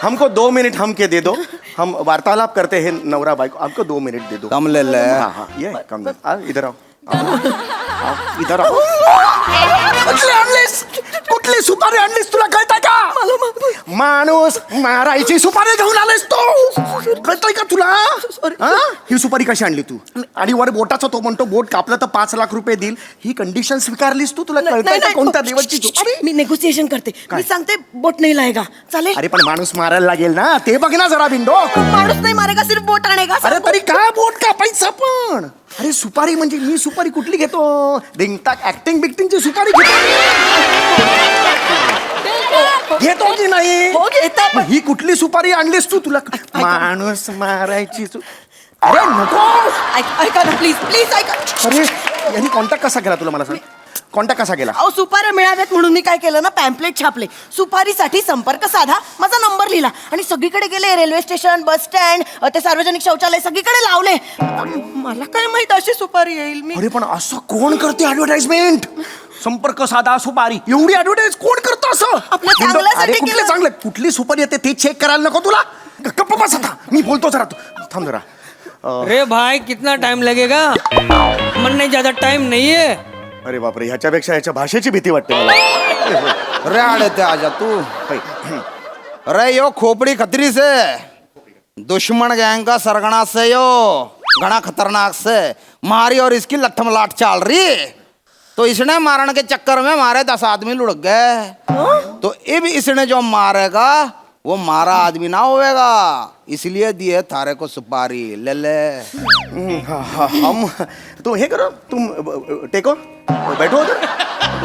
हमको 2 मिनट हमके दे दो. हम वार्तालाप करते हैं नवरा बाई को. हमको 2 मिनट दे दो. कम ले ले. हाँ ये कम दे. इधर आओ. इधर आओ. कुठली सुपारी आणलीस तुला कळतं का? झालं मग? माणूस मारायची सुपारी घेऊन आलायस तो कळतंय का तुला हा? ही सुपारी कशी आणली तू आणि वर बोटाचा तो म्हणतो बोट कापलं तर 5 लाख रुपये देईल ही कंडिशन स्वीकारलीस तू तुला कळतंय का कोणत्या देवाची सुपारी मी नेगोसिएशन करते. मी सांगते बोट नाही लायगा. चालेल? अरे पण माणूस मारायला लागेल ना ते बघ ना जरा बिंडो माणूस नाही मारेगा, सिर्फ बोट आणेगा. अरे तरी काय बोट कापायचं पण अरे सुपारी म्हणजे मी सुपारी कुठली घेतो रिंगटाक ऍक्टिंग बिक्टिंगची सुपारी घेतो की नाही हो, घेता पण. मग ही कुठली सुपारी आणलीस तू तुला माणूस मारायची अरे नको ऐका ना प्लीज प्लीज ऐका. अरे यांनी कॉन्टॅक्ट कसा केला तुला मला सांग कॉन्टॅक्ट कसा केला अहो सुपाऱ्या मिळाव्यात म्हणून मी काय केलं ना पॅम्पलेट छापले. सुपारीसाठी संपर्क साधा, माझा नंबर लिहिला आणि सगळीकडे गेले. रेल्वे स्टेशन, बस स्टँड, ते सार्वजनिक शौचालय सगळीकडे लावले. मला काय माहित अशी सुपारी येईल. मी अरे पण असं कोण करते ऍडव्हर्टाइजमेंट संपर्क साधा सुपारी एवढी ऍडव्हर्टाइज कोण करतो असं आपलं चांगल्यासाठी अरे कुठले केलं. चांगलं कुठली सुपारी येते ते चेक करायला नको तुला गप्प बस आता मी बोलतो जरा तू थांब जरा रे भाई कितना टाइम लगेगा? मन नहीं, ज्यादा टाइम नहीं है. अरे बापरे ह्याच्यापेक्षा ह्याच्या भाषेची भीती वाटते मला अरे आड़े ते आजा तू. अरे यो खोपड़ी खतरी से दुश्मन गैंग का सरगना से यो घना खतरनाक से मारी और इसकी लठमलाट चाल रही. तो इसने मारने के चक्कर में मारे 10 आदमी लुढ़क गए. तो अब इसने जो मारेगा वो मारा आदमी ना होएगा, इसलिए दिए थारे को सुपारी ले ले. हम तो हे करो तुम टेको बैठो उधर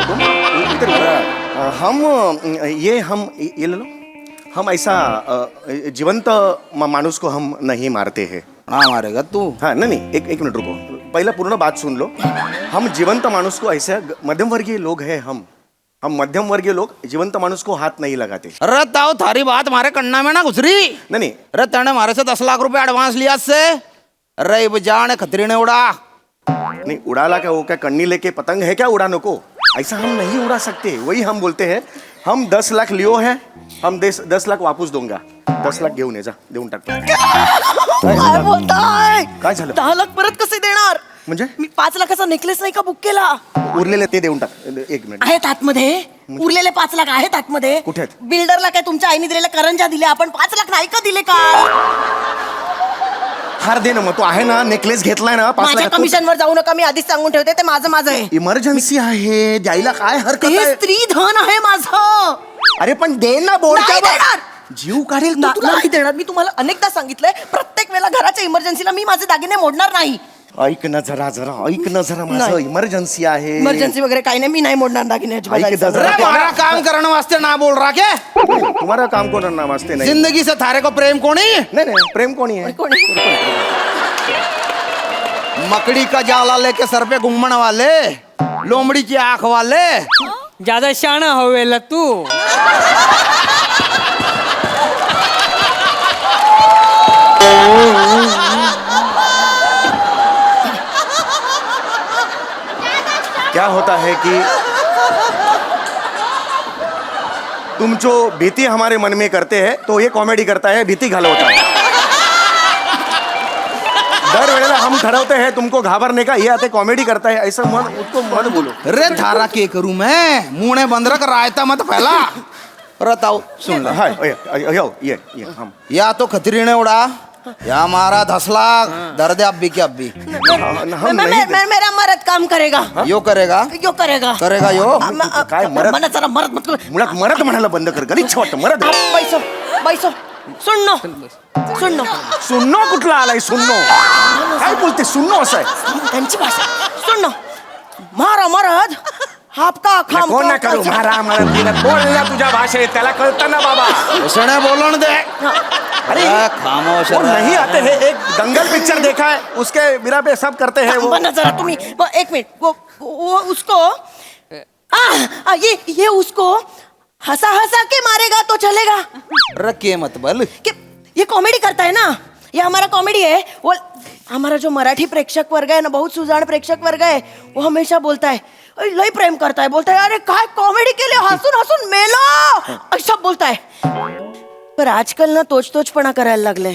तुम इधर हम ये ले लो हम ऐसा जीवंत मानुस को हम नहीं मारते हैं. हाँ मारेगा तू. हाँ नहीं एक मिनट रुको पहले पूर्ण बात सुन लो. हम जीवंत मानुस को ऐसे मध्यम वर्गीय लोग हैं हम मध्यम वर्गीय लोग जीवंत मानुस को हाथ नहीं लगाते. अरे ताऊ थारी बात मारे कन्ना में ना घुसरी. नहीं अरे तेने मारे से 10 लाख रुपए एडवांस लिया से. अरे अब जाने खतरी ने उड़ा. नहीं उड़ाला क्या वो क्या कन्नी लेके पतंग है क्या उड़ाने को ऐसा हम नहीं उड़ा सकते. वही हम बोलते हैं हम 10 लाख लियो है हम 10 लाख वापस दूंगा. 10 लाख घेऊन ये जा देऊन टाकतो. काय बोलताय? काय झालं? 10 लाख परत कसे देणार? म्हणजे मी 5 लाखाचा नेकलेस नाही का बुक केला? उरलेले ते देऊन टाक. एक मिनिट आहेत आतमध्ये उरलेले 5 लाख आहेत आतमध्ये. कुठे आहेत? बिल्डरला काय तुमच्या आईने दिलेल्या करंजा दिल्या आपण 5 लाख नाही का दिले का? हार दे ना मग तू आहे ना नेकलेस घेतलाय ना 5 माझ्या लाख कमिशनवर जाऊ नका, मी आधीच सांगून ठेवते ते माझं आहे. इमर्जन्सी आहे द्यायला काय हरकत ते आहे. स्त्री धन आहे माझं. अरे पण दे ना बोर्ड नाही देणार. जीव काढेल तू तुला. नाही देणार. मी तुम्हाला अनेकदा सांगितलंय प्रत्येक वेळेला घराच्या इमर्जन्सीला मी माझे दागिने मोडणार नाही. ऐक ना जरा ऐक ना जरा माझं नाही. इमर्जन्सी आहे. इमर्जन्सी वगैरे काही नाही, मी नाही मोडणार दागिने अजिबात. ऐक जायचं. जरा. अरे हमारा काम करने वास्ते ना बोल रहा क्या? तुम्हारा काम कोण नाम वास्ते नाही जिंदगी से थारे को प्रेम कोणी. नाही प्रेम कोणी आहे. कोण आहे? मकड़ी का जाला लेके सर पे घूमने वाले, लोमड़ी की आंख वाले. ज्यादा शाना होवेला तू. क्या होता है कि तुम जो भीति हमारे मन में करते हैं तो ये कॉमेडी करता है भीति घालवता है. दर वेळेला हम ठरवते हैं तुमको घाबरने का ये आते कॉमेडी करता है ऐसा मन उसको मत बोलो. रे थारा के करूं मैं मुंह बंद रख रायता मत फैला. बताओ सुन ले. हाय ये हम या तो खतरी ने उड़ा या हमारा 10 लाख दर्द अब्बी की अब्बी. हम नहीं मेरा मरद काम करेगा. यो करेगा यो करेगा. करेगा यो. काय मरद? मला जरा मरद मत मुळात मरद म्हणायला बंद कर गलिच्छ वाटतं मरद. बैसो बैसो सुननो सुननो सुन्नो कुठला आलाय सुन्नो काय बोलते सुन्नो असं आहे. त्यांची भाषा सुननो. मारा मरद आपका खाम कोण ना करू मारा मरद तिला बोल ना तुझ्या भाषेत त्याला कळतं ना बाबा. उसने बोलन दे. अरे खामोश वो रह. नहीं आते हैं एक दंगल पिक्चर देखा है उसके बिना पे सब करते हैं वो. बना जरा तुम्ही एक मिनट वो उसको ये उसको हंसा हंसा के मारेगा तो चलेगा. रखे मत बल. कि ये कॉमेडी करता है ना, ये हमारा कॉमेडी है. वो हमारा जो मराठी प्रेक्षक वर्ग है ना, बहुत सुजान प्रेक्षक वर्ग है, वो हमेशा बोलता है लय प्रेम करता है, बोलता है अरे काय कॉमेडी के लिए हसून हसून मेलो ऐसा बोलता है. पर आजकल ना तोचपणा करायला लागले.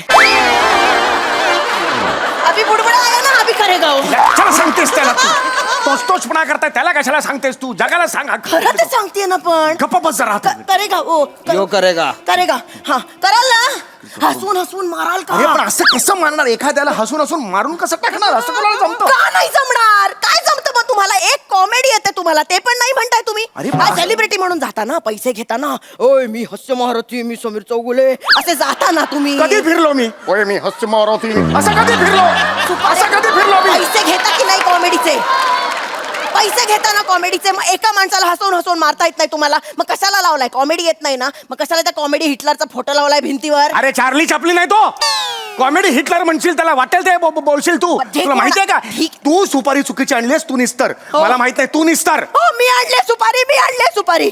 अभी बुडबुडा आया ना अभी करेगा वो. चल सांगतेस त्याला तू तोचपणा करताय त्याला कशाला सांगतेस तू जगाला सांग खरं ते सांगते ना पण गप्प बस जरा आता. करेगा ओ यो करेगा. करेगा हा कराल ना हसून हसून माराल का अरे पण असं कसं मारणार एखाद्याला हसून हसून मारून कसं टाकणार असं कोणाला जमतं का नाही जमणार काय जमतं मग तुम्हाला एक कॉमेडी येते तुम्हाला ते पण नाही म्हणताय तुम्ही अरे बा- सेलिब्रिटी म्हणून जाता ना पैसे घेताना ओय मी हास्य महारथी मी समीर चौगुले असे जाता ना तुम्ही कधी फिरलो मी ओय मी हस्य मारुती असं कधी फिरलो असं कधी फिरलो मी पैसे घेता की नाही कॉमेडीचे पैसे घेताना कॉमेडीचे मग एका माणसाला हसवून हसवून मारता येत नाही तुम्हाला मग कशाला लावलाय कॉमेडी येत नाही ना मग कशाला त्या कॉमेडी हिटलरचा फोटो लावलाय भिंतीवर अरे चार्ली चपली नाही तो कॉमेडी हिटलर म्हणशील त्याला वाटेल ते बोलशील तू जे तुला माहितीये का ठीक. तू सुपारी चुकीची आणलीस तू निस्तर हो. मला माहित नाही तू निस्तर हो मी आणले सुपारी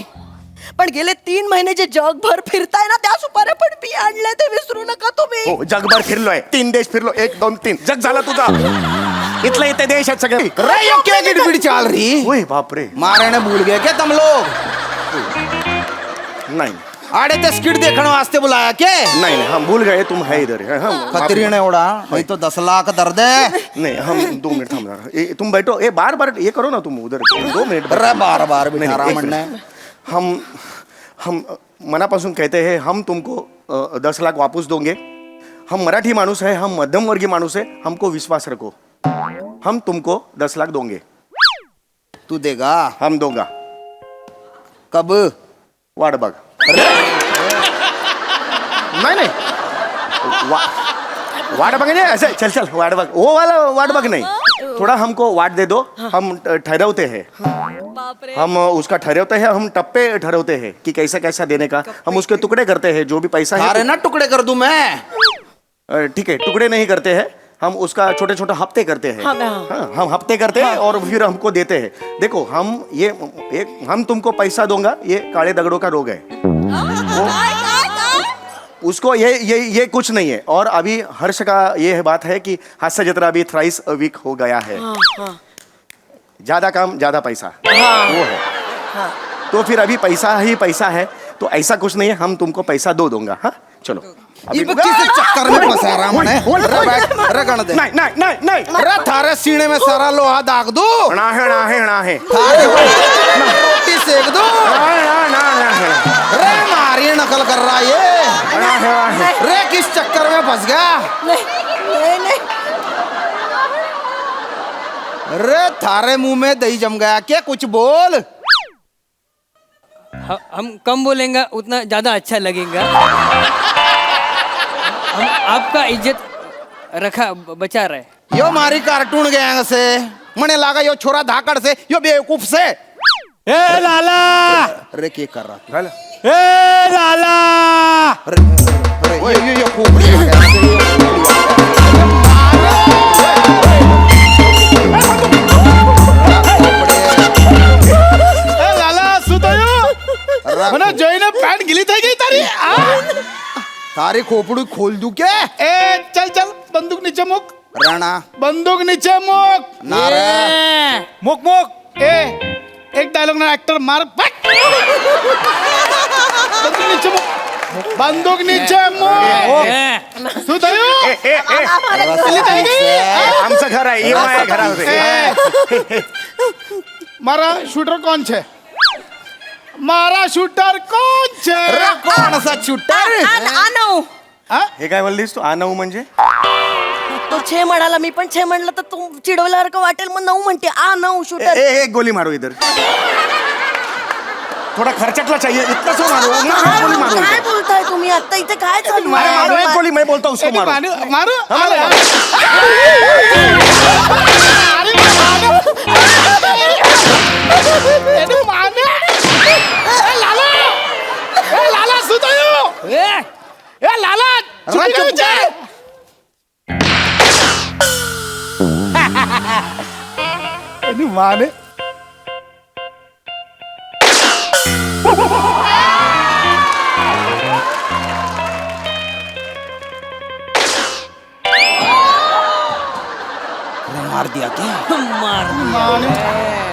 पण गेले 3 महिने जे जगभर फिरताय ना त्या सुपाऱ्या पण मी आणल्या ते विसरू नका तुम्ही हो जगभर फिरलोय 3 देश फिरलो 1 2 3 जग झाला तुझा इथले इथे देश आहेत सगळे रे यो क्या गिड़बिड़ चाल रही ओए बापरे मारने भूल गए क्या तुम लोग? नहीं आड़े ते स्किट देखने वास्ते बुलाया के? नहीं नहीं हम भूल गए तुम है इधर हम खतरी ने उड़ा नहीं तो 10 लाख दर्द है. नहीं हम 2 मिनट थम जरा तुम बैठो ये बार बार ये करो ना तुम उधर 2 मिनट अरे बार बार नहीं, बिठा रहा एक म्हणणे. मिनट. हम मनापासून कहते हैं हम तुमको 10 लाख वापस दोगे हम मराठी मानुस है हम मध्यम वर्गीय मानुस है हमको विश्वास रखो हम तुमको 10 लाख दोगे तू देगा हम दोगा कब? वाट बघ नहीं नहीं वाट बघ नहीं ऐसे चल चल वाट बघ वो वाला वाट बघ नहीं थोड़ा हमको वाट दे दो हम ठहराते हैं हम उसका ठहराते हैं हम टप्पे ठहराते हैं कि कैसा कैसा देने का हम उसके टुकड़े करते हैं जो भी पैसा अरे है ना टुकड़े कर दूं मैं. ठीक है टुकड़े नहीं करते हैं हम उसका छोटे छोटे हफ्ते करते हैं हाँ, हम हफ्ते करते हैं और फिर हमको देते हैं देखो हम तुमको पैसा दूंगा ये काले दगड़ों का रोग है उसको ये कुछ नहीं है और अभी हर्ष का ये बात है कि हास्य जत्रा अभी थ्राइस वीक हो गया है ज्यादा काम ज्यादा पैसा वो है तो फिर अभी पैसा ही पैसा है तो ऐसा कुछ नहीं है हम तुमको पैसा दूंगा हाँ चलो ये किस चक्कर में फंसा रहा मैं? अरे गण दे. नहीं नहीं नहीं नहीं अरे थारे सीने में सारा लोहा दाग दो. ना है थारे रोटी सेक दो. अरे मारी नकल कर रहा ये. रे किस चक्कर में फंस गया? नहीं अरे थारे मुंह में दही जम गया क्या? कुछ बोल. हम कम बोलेंगे उतना ज्यादा अच्छा लगेगा हम आपका इज्जत रखा बचा रहे. यो मारी कार्टून गैंग से मने लगा यो छोरा धाकड़ से यो बेवकूफ से. ए लाला अरे क्या कर रहा? ए लाला अरे ये खोपड़ी है कैसे ये ए लाला सुतयो મને જોઈને પેન્ટ ગીલી થઈ ગઈ તારી तारी खोपड़ी खोल दूं क्या? એ ચલ ચલ બંદૂક નીચે મૂક राणा બંદૂક નીચે મૂક ना रे. મૂક એ એક ડાયલોગ ના એક્ટર માર પટ બંદૂક નીચે મૂક બંદૂક નીચે મૂક શું થયું ગીલી થઈ ગઈ आमचं घर आहे EMI घरामध्ये મારા શૂટર કોણ છે મારા શૂટર કોણ છે अरे कौन सा शूटर? आनव हे काय बोललीस तू आनऊ म्हणजे तो 6 म्हणाला मी पण 6 म्हणलं तर तू चिडवल्यासारखं वाटेल मग 9 म्हणते नऊ शूटर एक गोली मारो इधर थोड़ा खर्चटला चाहिए इतना सो मारो ना एक गोली मारो काय इधर। बोलताय तुम्ही आता इथे काय चालू अरे मारो एक आहे? गोली मैं बोलता हूँ उसको मारो મારું हाँ, मारो, એનું માને એ લાલા શું થયું એ લાલા अरे છૂટી चुप ગયું છે એની માને अरे मार दिया क्या? मार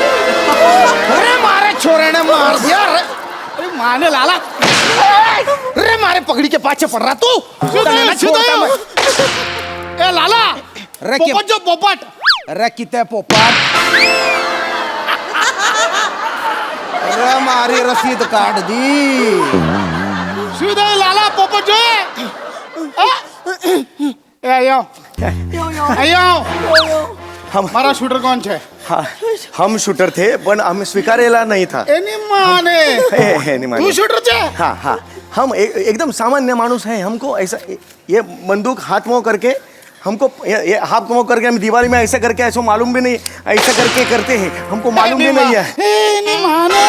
अरे मारे छोरे ने मार दिया. अरे माने लाला रे मारे पगड़ी के पाछे पड़ रहा तू सुदय, सुदय. ए लाला रे के- पोपट जो पोपट अरे किती पोपाट अरे मारी रसीद काट दी सुदय लाला पोपट जो है ए आयो आयो हमारा शूटर कौन है हाँ हम शूटर थे पण हम स्वीकारेला नहीं था एनी माने नहीं माने. तू शूटर छे हाँ हाँ हम एकदम सामान्य मानुस है हमको ऐसा ये बंदूक हाथ मुँह करके हमको ये हाथ मुँह करके हम दिवाली में ऐसा करके ऐसा मालूम भी नहीं ऐसा करके करते हैं हमको मालूम भी नहीं है एनी माने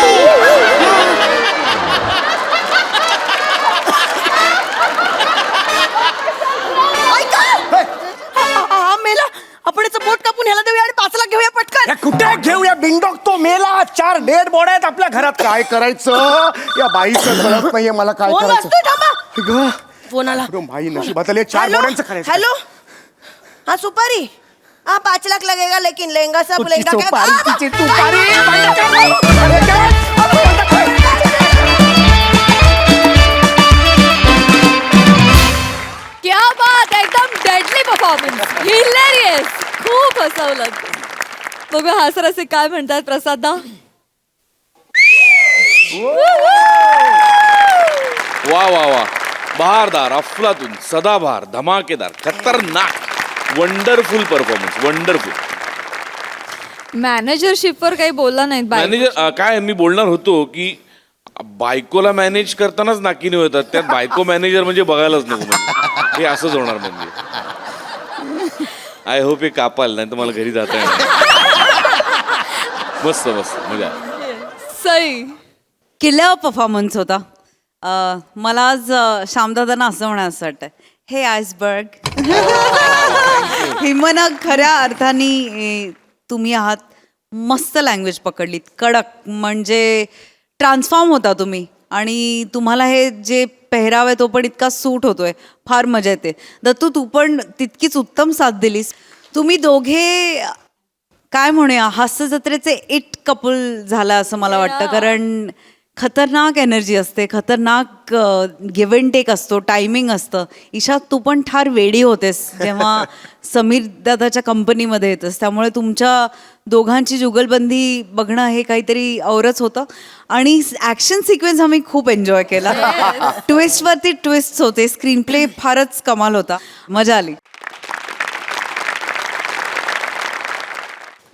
हा मेला आपण याचं बोट कापून ह्याला देऊया आणि 5 लाख घेऊया पटकन. या कुठे घेऊया बिंडॉक तो मेला 4 डेड बॉड्या आहेत आपल्या घरात काय करायचं या बाईचं कळत नाहीये मला काय फोन करायचं वाजतोय, थांबा. ग, फोन आला. अरे भाई नशिबात आले 4 हेलो बॉड्यांचं करायचं हेलो हाँ सुपारी हाँ 5 लाख लगेगा लेकिन लहंगा सब तुझी लहंगा क्या- सुपारी, आ, तुझी सुपारी. क्या बात आहे, एकदम डेडली परफॉर्मन्स, हिलेरियस, खूप हसवलं. बघूया हासरसे काय म्हणतात प्रसादा. वा वा वा बहारदार अफलातून सदाबहार धमाकेदार खतरनाक वंडरफुल परफॉर्मन्स वंडरफुल. मॅनेजरशिपवर काही बोलला नाहीत बाय. मॅनेजर काय मी बोलणार होतो की बायकोला मॅनेज करतानाच नाकीने होतात त्यात बायको मॅनेजर म्हणजे बघायलाच नको म्हणजे हे असंच होणार म्हणजे. आय होप हे कापाल नाही तर मला घरी जाता येणार. मस्त मस्त मजा. सई किल्ल्यावर परफॉर्मन्स होता. मला आज श्यामदादांना असं म्हणायचं वाटतं, हे आयसबर्ग हिमनग खऱ्या अर्थाने तुम्ही आहात. मस्त लँग्वेज पकडलीत, कडक, म्हणजे ट्रान्सफॉर्म होता तुम्ही. आणि तुम्हाला हे जे पेहराव आहे तो पण इतका सूट होतोय, फार मजा येते. दत्तू तू पण तितकीच उत्तम साथ दिलीस. तुम्ही दोघे काय म्हणूया हास्य जत्रेचे इट कपल झाला असं मला वाटतं. कारण खतरनाक एनर्जी असते, खतरनाक गिव्ह अँड टेक असतो, टायमिंग असतं. ईशा तू पण ठार वेडी होतेस जेव्हा समीर दादाच्या कंपनीमध्ये येतस. त्यामुळे तुमच्या दोघांची जुगलबंदी बघणं हे काहीतरी औरच होतं. आणि ॲक्शन सिक्वेन्स आम्ही खूप एन्जॉय केला. ट्विस्टवरती ट्विस्ट होते, स्क्रीन प्ले फारच कमाल होता, मजा आली.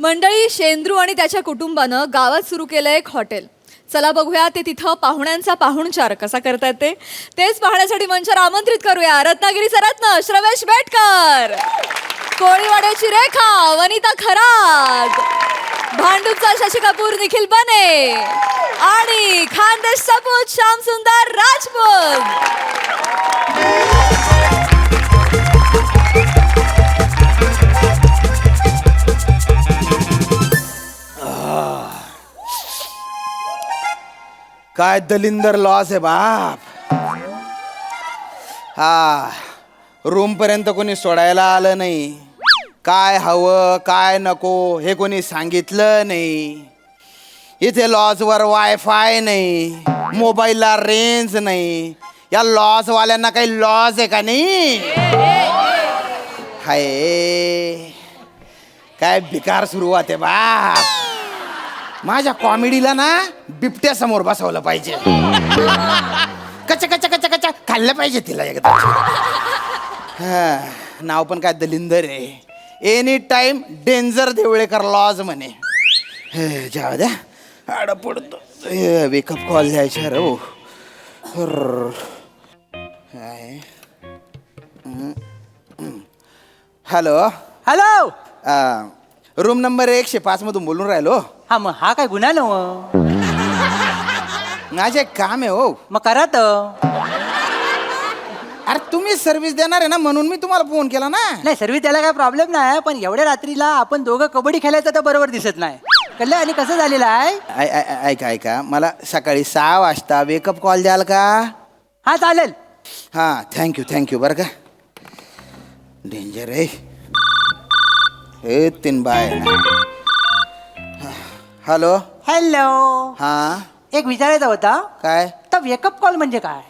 मंडळी, शेंद्रू आणि त्याच्या कुटुंबानं गावात सुरू केलंय एक हॉटेल. चला बघूया ते तिथं पाहुण्यांचा पाहुणचार कसा करतायत तेच पाहण्यासाठी मंचावर आमंत्रित करूया रत्नागिरीचा रत्न श्रवेश बेटकर, कोळीवाड्याची रेखा वनिता खरात, भांडूपचा शशी कपूर निखिल बने आणि खानदेश सपूत श्याम सुंदर राजपूत. काय दलिंदर लॉस आहे बाप. हा रूम पर्यंत कोणी सोडायला आलं नाही. काय हवं काय नको हे कोणी सांगितलं नाही. इथे लॉजवर वायफाय नाही, मोबाईलला रेंज नाही. या लॉजवाल्यांना काही लॉज आहे का नाही. हाय काय बेकार सुरुवात आहे बाप. माझ्या कॉमेडीला ना बिबट्या समोर बसवलं पाहिजे. कच्चा कच्चा कच्चा कच्चा खाल्लं पाहिजे तिला एकदा. हा नाव पण काय दलिंदर आहे. Any time danger Devlekar lodge म्हणे. जाऊ द्या आड पडतो. वेकअप कॉल द्यायचा रे हो. Hello hello. रूम नंबर 105 मधून बोलून राहिलो. हा मग हा काय गुन्हा नव. माझे काम आहे हो. मग करा तर. अरे तुम्ही सर्व्हिस देणार आहे ना म्हणून मी तुम्हाला फोन केला ना. नाही सर्व्हिस द्यायला काय प्रॉब्लेम नाही, पण एवढ्या रात्रीला आपण दोघं कबड्डी खेळायचं तर बरोबर दिसत नाही. कळलं. आणि कसं झालेलं आहे. ऐका ऐका मला सकाळी 6 वाजता वेकअप कॉल द्याल का. हा चालेल. हां थँक्यू बरं का. डेंजर आहे हे 3 बाय. Hello hello. हां एक विचारायचा होता. काय. तर वेकअप कॉल म्हणजे काय?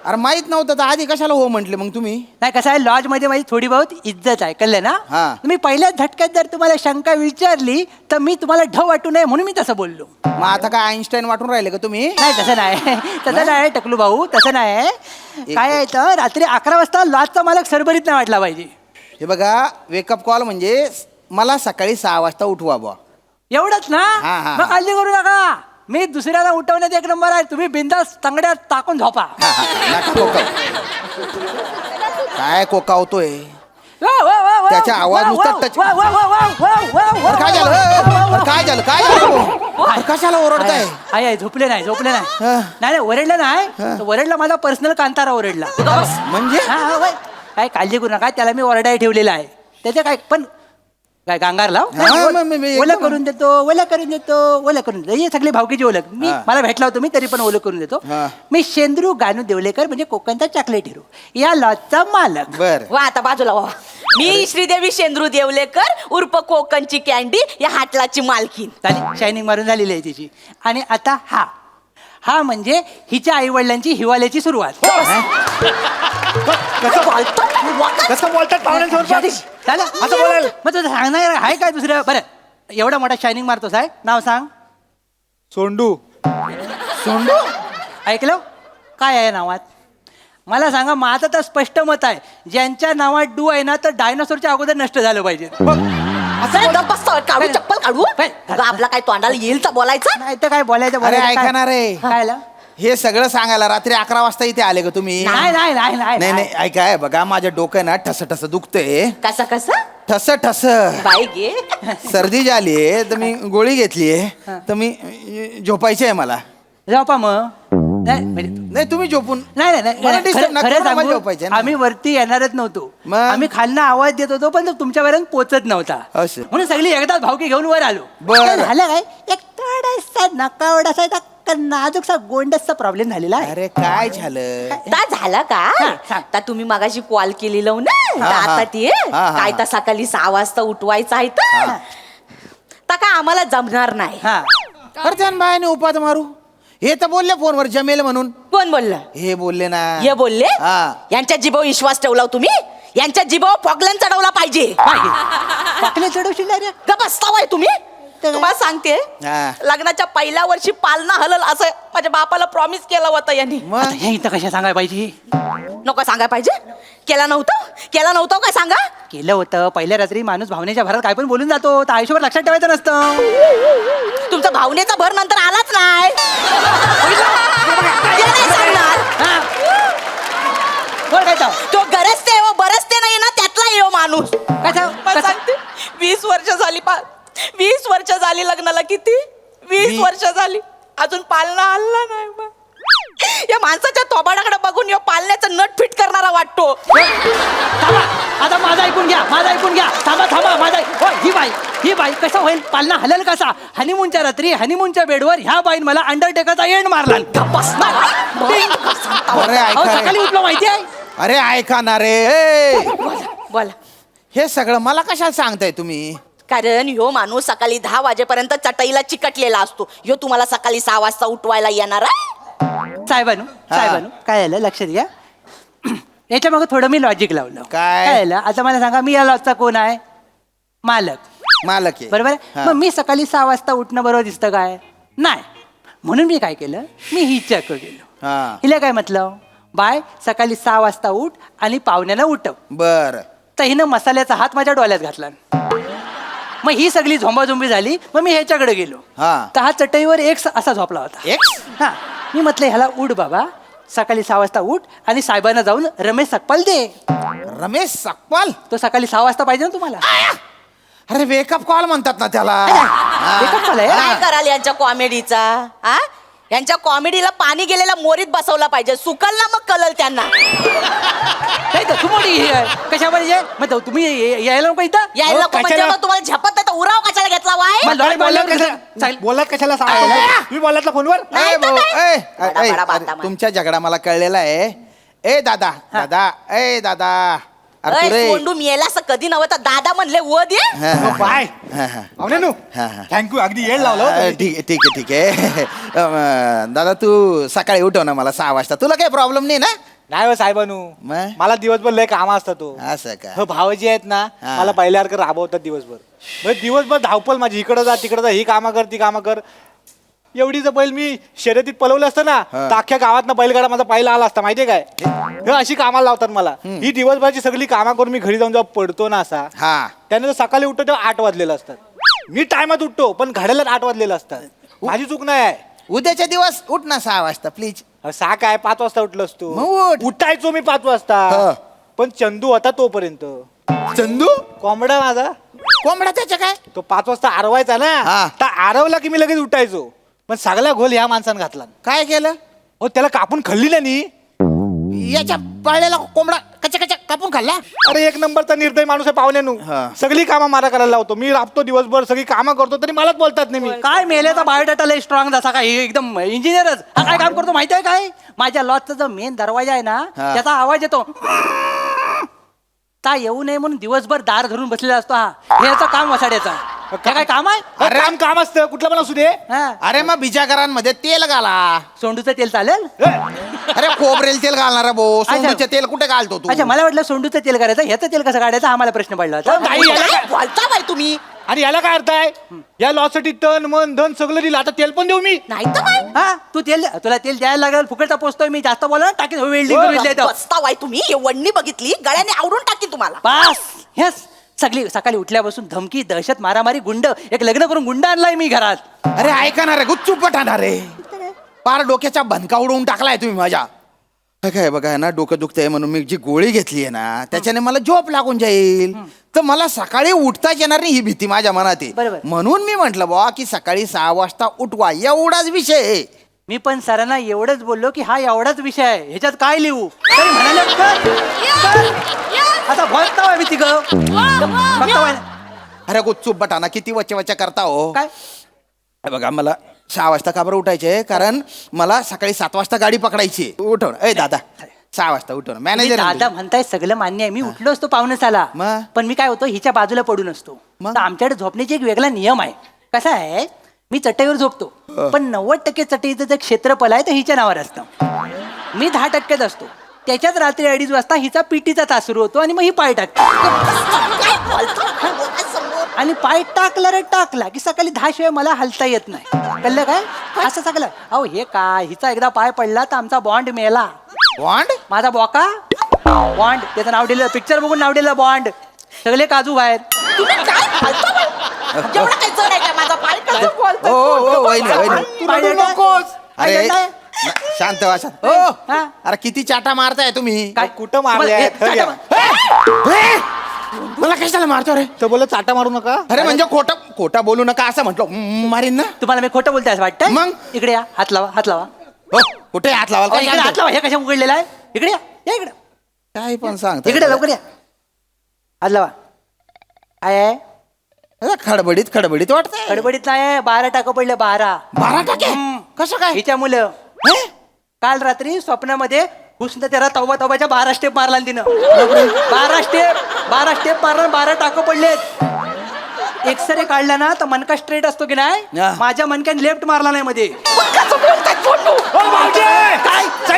अरे माहित नव्हतं तर आधी कशाला हो म्हटले मग तुम्ही? नाही कसं आहे, लॉज मध्ये माझी थोडी बहुत इज्जत आहे, कळलं ना? हा. तुम्ही पहिल्याच झटक्यात जर तुम्हाला शंका विचारली तर मी तुम्हाला ढ वाटू नये म्हणून मी तसं बोललो. मग आता काय आईन्स्टाईन वाटून राहिले का तुम्ही? नाही तसं नाही, तसं नाही टकलू भाऊ, तसं नाही. काय आहे तर रात्री 11 वाजता लॉजचा मालक सरभरीत नाही वाटला पाहिजे. हे बघा, वेकअप कॉल म्हणजे मला सकाळी 6 वाजता उठवा बुवा. एवढंच ना? हा, हा. मग काळजी करू नका, मी दुसऱ्याला उठवण्यात 1 नंबर आहे. तुम्ही बिंदास तांगड्यात टाकून झोपा. नका कोकाव. काय कोकावतोय? वा, वा, वा, वा, त्याचा आवाज वा, नुसता वा, टच- वा, वा, वा, वा, वा, वा, वा, अरे काय झालं? अरे काय झालं? काय झालं? अरे कशाला ओरडताय? आहे, आहे, झोपले नाही, झोपले नाही. हा. नाही ओरडलं नाही तर ओरडला माझा पर्सनल कांतारा ओरडला. म्हणजे हा, हा, वय. काय काळजी करू नका, त्याला मी ओरडाय ठेवलेला आहे. त्याचे काय पण काय गांगार लाव, हा, मी ओलं एकदम- करून देतो, ओलं करून देतो, ओलं करून देतो. ही सगळी भावकीची ओळख. मी हा. मला भेटला होतो मी, तरी पण ओलं करून देतो. हा. मी शेंद्रू गानू देवलेकर म्हणजे कोकणचा चॉकलेट हिरो, या लॉजचा मालक. बर वा आता बाजूला वा. मी श्रीदेवी शेंद्रू देवलेकर उर्फ कोकणची कॅन्डी या हाटलाची मालकीन. झाली, शायनिंग मारून झालेली आहे तिची. आणि आता हा हा म्हणजे हिच्या आई वडिलांची हिवाळ्याची सुरुवात. कसं बोलतात पाहुण्यांसमोर? झालं असं बोलायला मग तुझं सांगणार आहे काय दुसरं? बरं, एवढा मोठा शायनिंग मारतोस आहे, नाव सांग. सोंडू. सोंडू? ऐकलं काय आहे नावात? मला सांगा, माझं तर स्पष्ट मत आहे, ज्यांच्या नावात डू आहे ना तर डायनासोरच्या अगोदर नष्ट झालं पाहिजे. काढू चप्पल काढू. अगं, आपला काय तोंडाला येईल तर बोलायचं. नाही तर काय बोलायचं अरे बोलायचं ऐका काय? ना रे, काय हे सगळं सांगायला रात्री 11 वाजता इथे आले का तुम्ही? नाही नाही नाही नाही नाही ऐका, आहे बघा, माझं डोकं आहे ना ठस ठस दुखतंय. कसं कसं ठस ठस बाई गे. सर्दी झाली आहे तर मी गोळी घेतली आहे तर मी झोपायची आहे मला. झोपा मग. नाही म्हणजे- नाही तुम्ही झोपून नाही नाही मला नाही, disturb खरं नका खरं करू, मला सांगू, झोपायचं आहे ना. आम्ही वरती येणारच नव्हतो. मग? आम्ही खालनं आवाज देत होतो पण तो तुमच्यापर्यंत पोहोचत नव्हता. असं. म्हणून सगळी एकदाच भावकी घेऊन वर आलो. बरं. काय झालं काय, एक थोडासा नकावडासा नाजूकसा गोंडसचा प्रॉब्लेम झालेला आहे. अरे काय झालं? ता झाला का? हा, सांग. ता तुम्ही मगाशी कॉल केली लावू ना, हा, ता हा. आता ते हा, हा, काय हा. तर सकाळी 6 वाजता उठवायचं आहे तर ता काय आम्हाला जमणार नाही. हा अरे त्या बायाने उपात मारू, हे तर बोलले फोनवर जमेल म्हणून. कोण बोललं? हे बोलले ना. हे बोलले? हा. यांच्या जिभावर विश्वास ठेवला हो तुम्ही? यांच्या जिभावर फॉगलन चढवला पाहिजे. पाकले चढवशील रे. बसतावाय तुम्ही. तुम्हाला सांगते, हा. लग्नाच्या पहिल्या वर्षी पालना हलल असं माझ्या बापाला प्रॉमिस केलं होतं यांनी. मग आता हे इथं कशा सांगायला पाहिजे? नको सांगाय पाहिजे. केला नव्हतं काय सांगा. केलं होतं. पहिल्या रात्री माणूस भावनेच्या भरात काय पण बोलून जातो, तर आयुष्यभर लक्षात ठेवायचं नसतं. तुमचा भावनेचा भर नंतर आलाच नाही. ते नाही सांगणार. हा. बोल काय तो? तो गरजते व बरसते नाही ना, त्यातला येऊ माणूस. कसं? मला कसं? सांगते, 20 वर्ष झाली 20 वर्ष झाली लग्नाला. किती? 20 वर्ष झाली, अजून पालना हल्ला नाही. मग या माणसाच्या थोबाडाकडे बघून यो पालण्याचं नट फिट करणारा वाटतो. थांबा, आता माझा ऐकून घ्या, माझा ऐकून घ्या. थांबा माझा हो, ही बाई कसं होईल? पालना हलेल कसा? हनीमूनच्या रात्री हनीमूनच्या बेडवर ह्या बाईन मला अंडरटेकरचा एंड मारला. अरे ऐका रे. सकाळी उठलो माहिती आहे. अरे ऐका ना रे, ए! बोला. हे सगळं मला कशाला सांगताय तुम्ही? कारण ह्यो माणूस सकाळी 10 वाजेपर्यंत चटईला चिकटलेला असतो. ह्यो तुम्हाला सकाळी 6 वाजता उठवायला येणार आहे? साहेबानू काय झालं लक्षात घ्या. याच्या मागे थोडं मी लॉजिक लावलं. काय? झालं आता मला सांगा, मी या लॉजचा कोण आहे? मालक आहे. बरोबर आहे. हा. मग मी सकाळी 6 वाजता उठणं बरोबर दिसतं काय? नाही. म्हणून मी काय केलं, मी हिच्याकडे गेलो. हा. हिला काय म्हटलं, बाय सकाळी 6 वाजता उठ आणि पाहुण्याला उठव. बर. तर हिनं मसाल्याचा हात माझ्या डोळ्यात घातला. मग ही सगळी झोंबाझोंबी झाली. मग मी ह्याच्याकडे गेलो. हा. तर हा चटईवर एक असा झोपला होता. X? हा. मी म्हटलं ह्याला उठ बाबा, सकाळी 6 वाजता उठ आणि साहेबांना जाऊन रमेश सकपाल दे. रमेश सकपाल? तो सकाळी 6 वाजता पाहिजे ना तुम्हाला. अरे वेकअप कॉल म्हणतात ना त्याला. Wake up call आहे? काय कराल यांच्या कॉमेडीचा? हा, यांच्या कॉमेडीला पाणी गेलेला मोरीत बसवला पाहिजे. सुकल ना मग कलल त्यांना. नाही तर तू मोठी कशा पाहिजे? मग तो तुम्ही यायला नको इथं. यायला नको म्हणजे कशाला? मग तुम्हाला झपत नाही तर उराव कशाला घेतला वाय? मग डोळे बोललात बोलल्यावर कशाला? चालेल. बोललात कशाला सांगा? तुम्ही बोललात ना फोनवर? नाही ए तर भाऊ, काय? ए, बडा, ए, बडा, अरे, बाता, तुमच्या झगडा मला कळलेला आहे. ए दादा, दादा, ए दादा, अरे तू रे. सोंडू मिळेला असं कधी नव्हता दादा म्हणले व दे हा, हा, बाय हा, हा. अवनेनू हा, हा. थँक्यू अगदी येड लावलं हो. ठीक आहे ठीक आहे ठीक आहे दादा तू सकाळी उठव ना मला 6 वाजता तुला काही प्रॉब्लेम नाही ना नाही हो साहेबानू मग? मला दिवसभर लय काम असतात तो असं का हो भावजी आहेत ना हा. मला पहिल्यासारखं राबवतात दिवसभर म्हणजे दिवसभर धावपल माझी इकडं जा तिकडं जा ही कामं कर ती कामं कर एवढीच बैल मी शर्यतीत पलवलं असतं ना हा. तर अख्ख्या गावात बैलगाडा माझा पहिला आला असता माहितीये काय हे अशी कामाला लावतात मला ही दिवसभराची सगळी कामं करून मी घरी जाऊन जेव्हा पडतो ना असा हा त्यानंतर सकाळी उठतो तेव्हा 8 वाजलेलं असतात मी टायमात उठतो पण घड्याला 8 वाजलेलं असतात माझी चूक नाही आहे उद्याच्या दिवस उठ ना 6 वाजता प्लीज सहा काय 5 वाजता उठलोस तू मग उठ. उठायचो मी 5 वाजता हा. पण चंदू होता तोपर्यंत चंदू कोंबडा माझा कोंबडा त्याच्या काय तो 5 वाजता आरवायचा ना हा. तर आरवला की मी लगेच उठायचो पण सगळा घोल ह्या माणसानं घातला काय केलं हो त्याला कापून खाल्ली ना नी याच्या पाळलेला कोंबडा कच्चा कच्चा कापून खाल्ला अरे एक नंबरचा निर्दय माणूस आहे पाहुण्यानू हा. सगळी कामं मला करायला लावतो मी राबतो दिवसभर सगळी कामं करतो तरी मलाच बोलतात नाही मी काय मेल्याचा बायोडाटा लय स्ट्रॉंग जसा काय हे एकदम इंजिनियरच हा काय काम करतो माहिती आहे काय माझ्या लॉजचा जो मेन दरवाजा आहे ना हा. त्याचा आवाज येतो ता येऊ नये म्हणून दिवसभर दार धरून बसलेला असतो हा हे याचं काम वसाड्याचा हे काय काम आहे अरे काम असतं कुठलं पण असू दे हा. अरे मग बिजागरांमध्ये तेल घाला सोंडूचं तेल चालेल अरे खोबरेल तेल घालणार भाऊ सोंडूचे तेल कुठे घालतो तू अच्छा मला वाटलं सोंडूचं तेल करायचं ह्याचं तेल कसं काढायचं हा मला प्रश्न पडला होता नाही, याला काय- बोलता बाई तुम्ही आणि याला काय अर्थ आहे या लॉसाठी तन मन धन सगळं दिलं आता तेल पण देऊ मी नाही तर काय हा तू तेल तुला तेल द्यायला लागेल फुकटचा पोचतोय मी जास्त बोला टाकीन वेल्डिंग बसता बाई तुम्ही हे वडणी बघितली गळ्याने आवडून टाकी तुम्हाला बस हेच सगळी सकाळी उठल्यापासून धमकी दहशत मारामारी गुंड एक लग्न करून गुंड आणलाय मी घरात अरे ऐका ना रे गुच्चूप पठाणार रे पार डोक्याच्या भनका उडवून टाकलाय तुम्ही माझ्या हे काय बघा ना डोकं दुखतंय म्हणून मी जी गोळी घेतली आहे ना त्याच्याने मला झोप लागून जाईल तर मला सकाळी उठताच येणार नाही ही भीती माझ्या मनात आहे बरोबर. म्हणून मी म्हंटल बुवा की सकाळी 6 वाजता उठवा एवढाच विषय आहे. मी पण सरांना एवढंच बोललो की हा एवढाच विषय आहे ह्याच्यात काय लिहू तरी म्हणाले "कर." आता बोलता मी तिघ अरे गुच्चूप बटाना किती वच्चे वच्चे करता हो काय हे बघा मला 6 वाजता का बरं उठायचे कारण मला सकाळी 7 वाजता गाडी पकडायची उठवण ए दादा 6 वाजता उठवण तुम्ही मॅनेजर दादा म्हणताय सगळं मान्य आहे मी उठलो असतो पाहुणेसाला मग? पण मी काय होतो हिच्या बाजूला पडून असतो मग? तर आमच्याकडे झोपण्याची एक वेगळा नियम आहे कसा आहे मी चटईवर झोपतो पण 90% चटईचं जे क्षेत्रफळ आहे ते हिच्या नावावर असतं मी 10%च असतो त्याच्यात रात्री 2:30 वाजता हिचा पीटीचा तास सुरू होतो आणि मग ही पाय टाकते आणि पाय टाकला रे टाकला की सकाळी 10 शिवाय मला हलता येत नाही कळलं काय असं सगळं अहो हे काय हिचा एकदा पाय पडला तर आमचा बॉन्ड मेला बॉन्ड माझा बॉका बॉन्ड त्याचं नाव दिलं पिक्चर बघून नाव दिलं बॉन्ड सगळे काजू बाहेर तुम्ही काय बोलता बाई? एवढं काय जड आहे का माझा पाय कसं ओ बोलतोय? ओ वहिनी वहिनी पाय रडू नकोस. अरे पाय रडलाय? शांत व्हा शांत. ओ हा? अरे किती चाटा मारताय तुम्ही काय कुठं मारले तुम्हाला- आहेत? ए, हरी चाटा- ए! मला कशाला मारतो रे तर बोल चाटा मारू नका अरे म्हणजे खोटा बोलू नका असं म्हटलं मारीन ना तुम्हाला मी खोटं बोलते असं वाटतं मग? इकडे या हात लावा हात लावा हो कुठे हात लावाल अहो, काय इकडे हात सांगतो? लावा हे कशा उघडलेला आहे इकडे या इकडे काय पण सांगतो इकडे लवकर या हात लावा आहे खडबडीत वाटतंय गडबडीत नाही 12 टाकं पडले 12 12 टाके कसं काय हिच्या मुलं काल रात्री स्वप्नामध्ये हुसन त्याला तौबाच्या 12 स्टेप मारला ना तिनं 12 स्टेप मारला 12 टाकं पडलेत एक्सरे काढला ना तर मनका स्ट्रेट असतो की नाही हा. माझ्या मनक्याने लेफ्ट मारला नाही मध्ये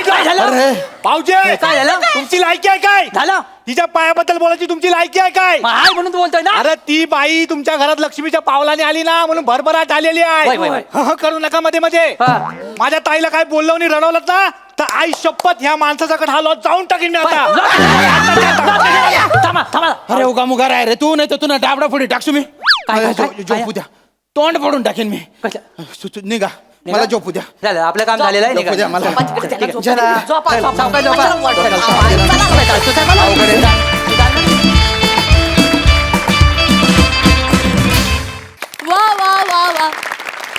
काय झालं? अरे भाऊजी काय झालं? तुमची लायकी आहे काय झालं तिच्या पायाबद्दल बोलायची तुमची लायकी आहे काय मग हाय म्हणून तू बोलतोय ना अरे ती बाई तुमच्या घरात लक्ष्मीच्या पावलाने आली ना म्हणून भरभराट आलेली वय, वय, वय. आहे करू नका मध्ये मध्ये हा. माझ्या ताईला काय बोललो आणि रडवलं ना तर आई शपथ ह्या माणसाचा हा लॉस जाऊन टाकीन मी आता थांबा थांबा अरे उगा मुगा आहे रे तू नाही तर तू ना डाबडा फोडी टाकसू मी काय? झोपू द्या तोंड फोडून टाकेन मी निघा मला झोपू द्या झालं आपलं काम झालेलं आहे झोपू द्या मला झोपा, झोपा. सावकाश झोपा. कशाला वळता? वा वा वा वा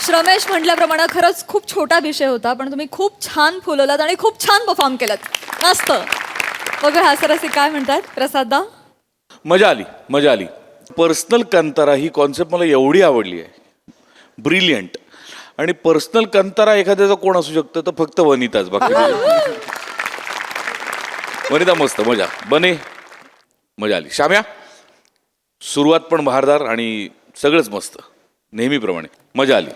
श्रमेश म्हटल्याप्रमाणे खरंच खूप छोटा विषय होता पण तुम्ही खूप छान फुलवलात आणि खूप छान परफॉर्म केलात मस्त बघा हा सरसी काय म्हणतात प्रसाददा मजा आली पर्सनल कंतारा ही कॉन्सेप्ट मला एवढी आवडली आहे ब्रिलियंट आणि पर्सनल कंतारा एखाद्याचा कोण असू शकतं तर फक्त वनिताच बाकी वनिता मस्त मजा बने मजा आली. श्याम्या, सुरुवात पण बहारदार आणि सगळंच मस्त नेहमीप्रमाणे मजा आली.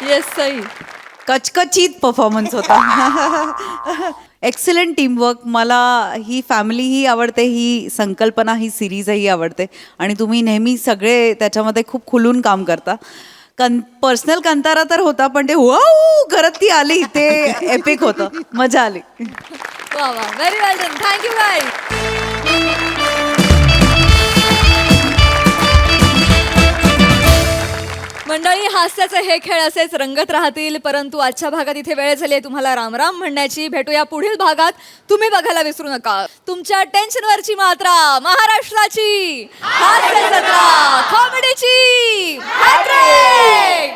येस सई. कचकचित परफॉर्मन्स होता. Excellent teamwork. मला ही फॅमिलीही आवडते, ही संकल्पना, ही सिरीजही आवडते आणि तुम्ही नेहमी सगळे त्याच्यामध्ये खूप खुलून काम करता. पर्सनल कंतारा तर होता, पण ते वाव करत ती आली ते एपिक होतं. मजा आली. वा वा, व्हेरी वेल डन. Thank you guys. मंडळी, हास्याचे हे खेळ असेच रंगत राहतील, परंतु आजच्या भागात इथे वेळ झाली आहे तुम्हाला रामराम म्हणण्याची. भेटूया पुढील भागात. तुम्ही बघायला विसरू नका तुमच्या टेन्शनवरची मात्रा, महाराष्ट्राची हास्य जत्रा, कॉमेडीची हॅट्रिक.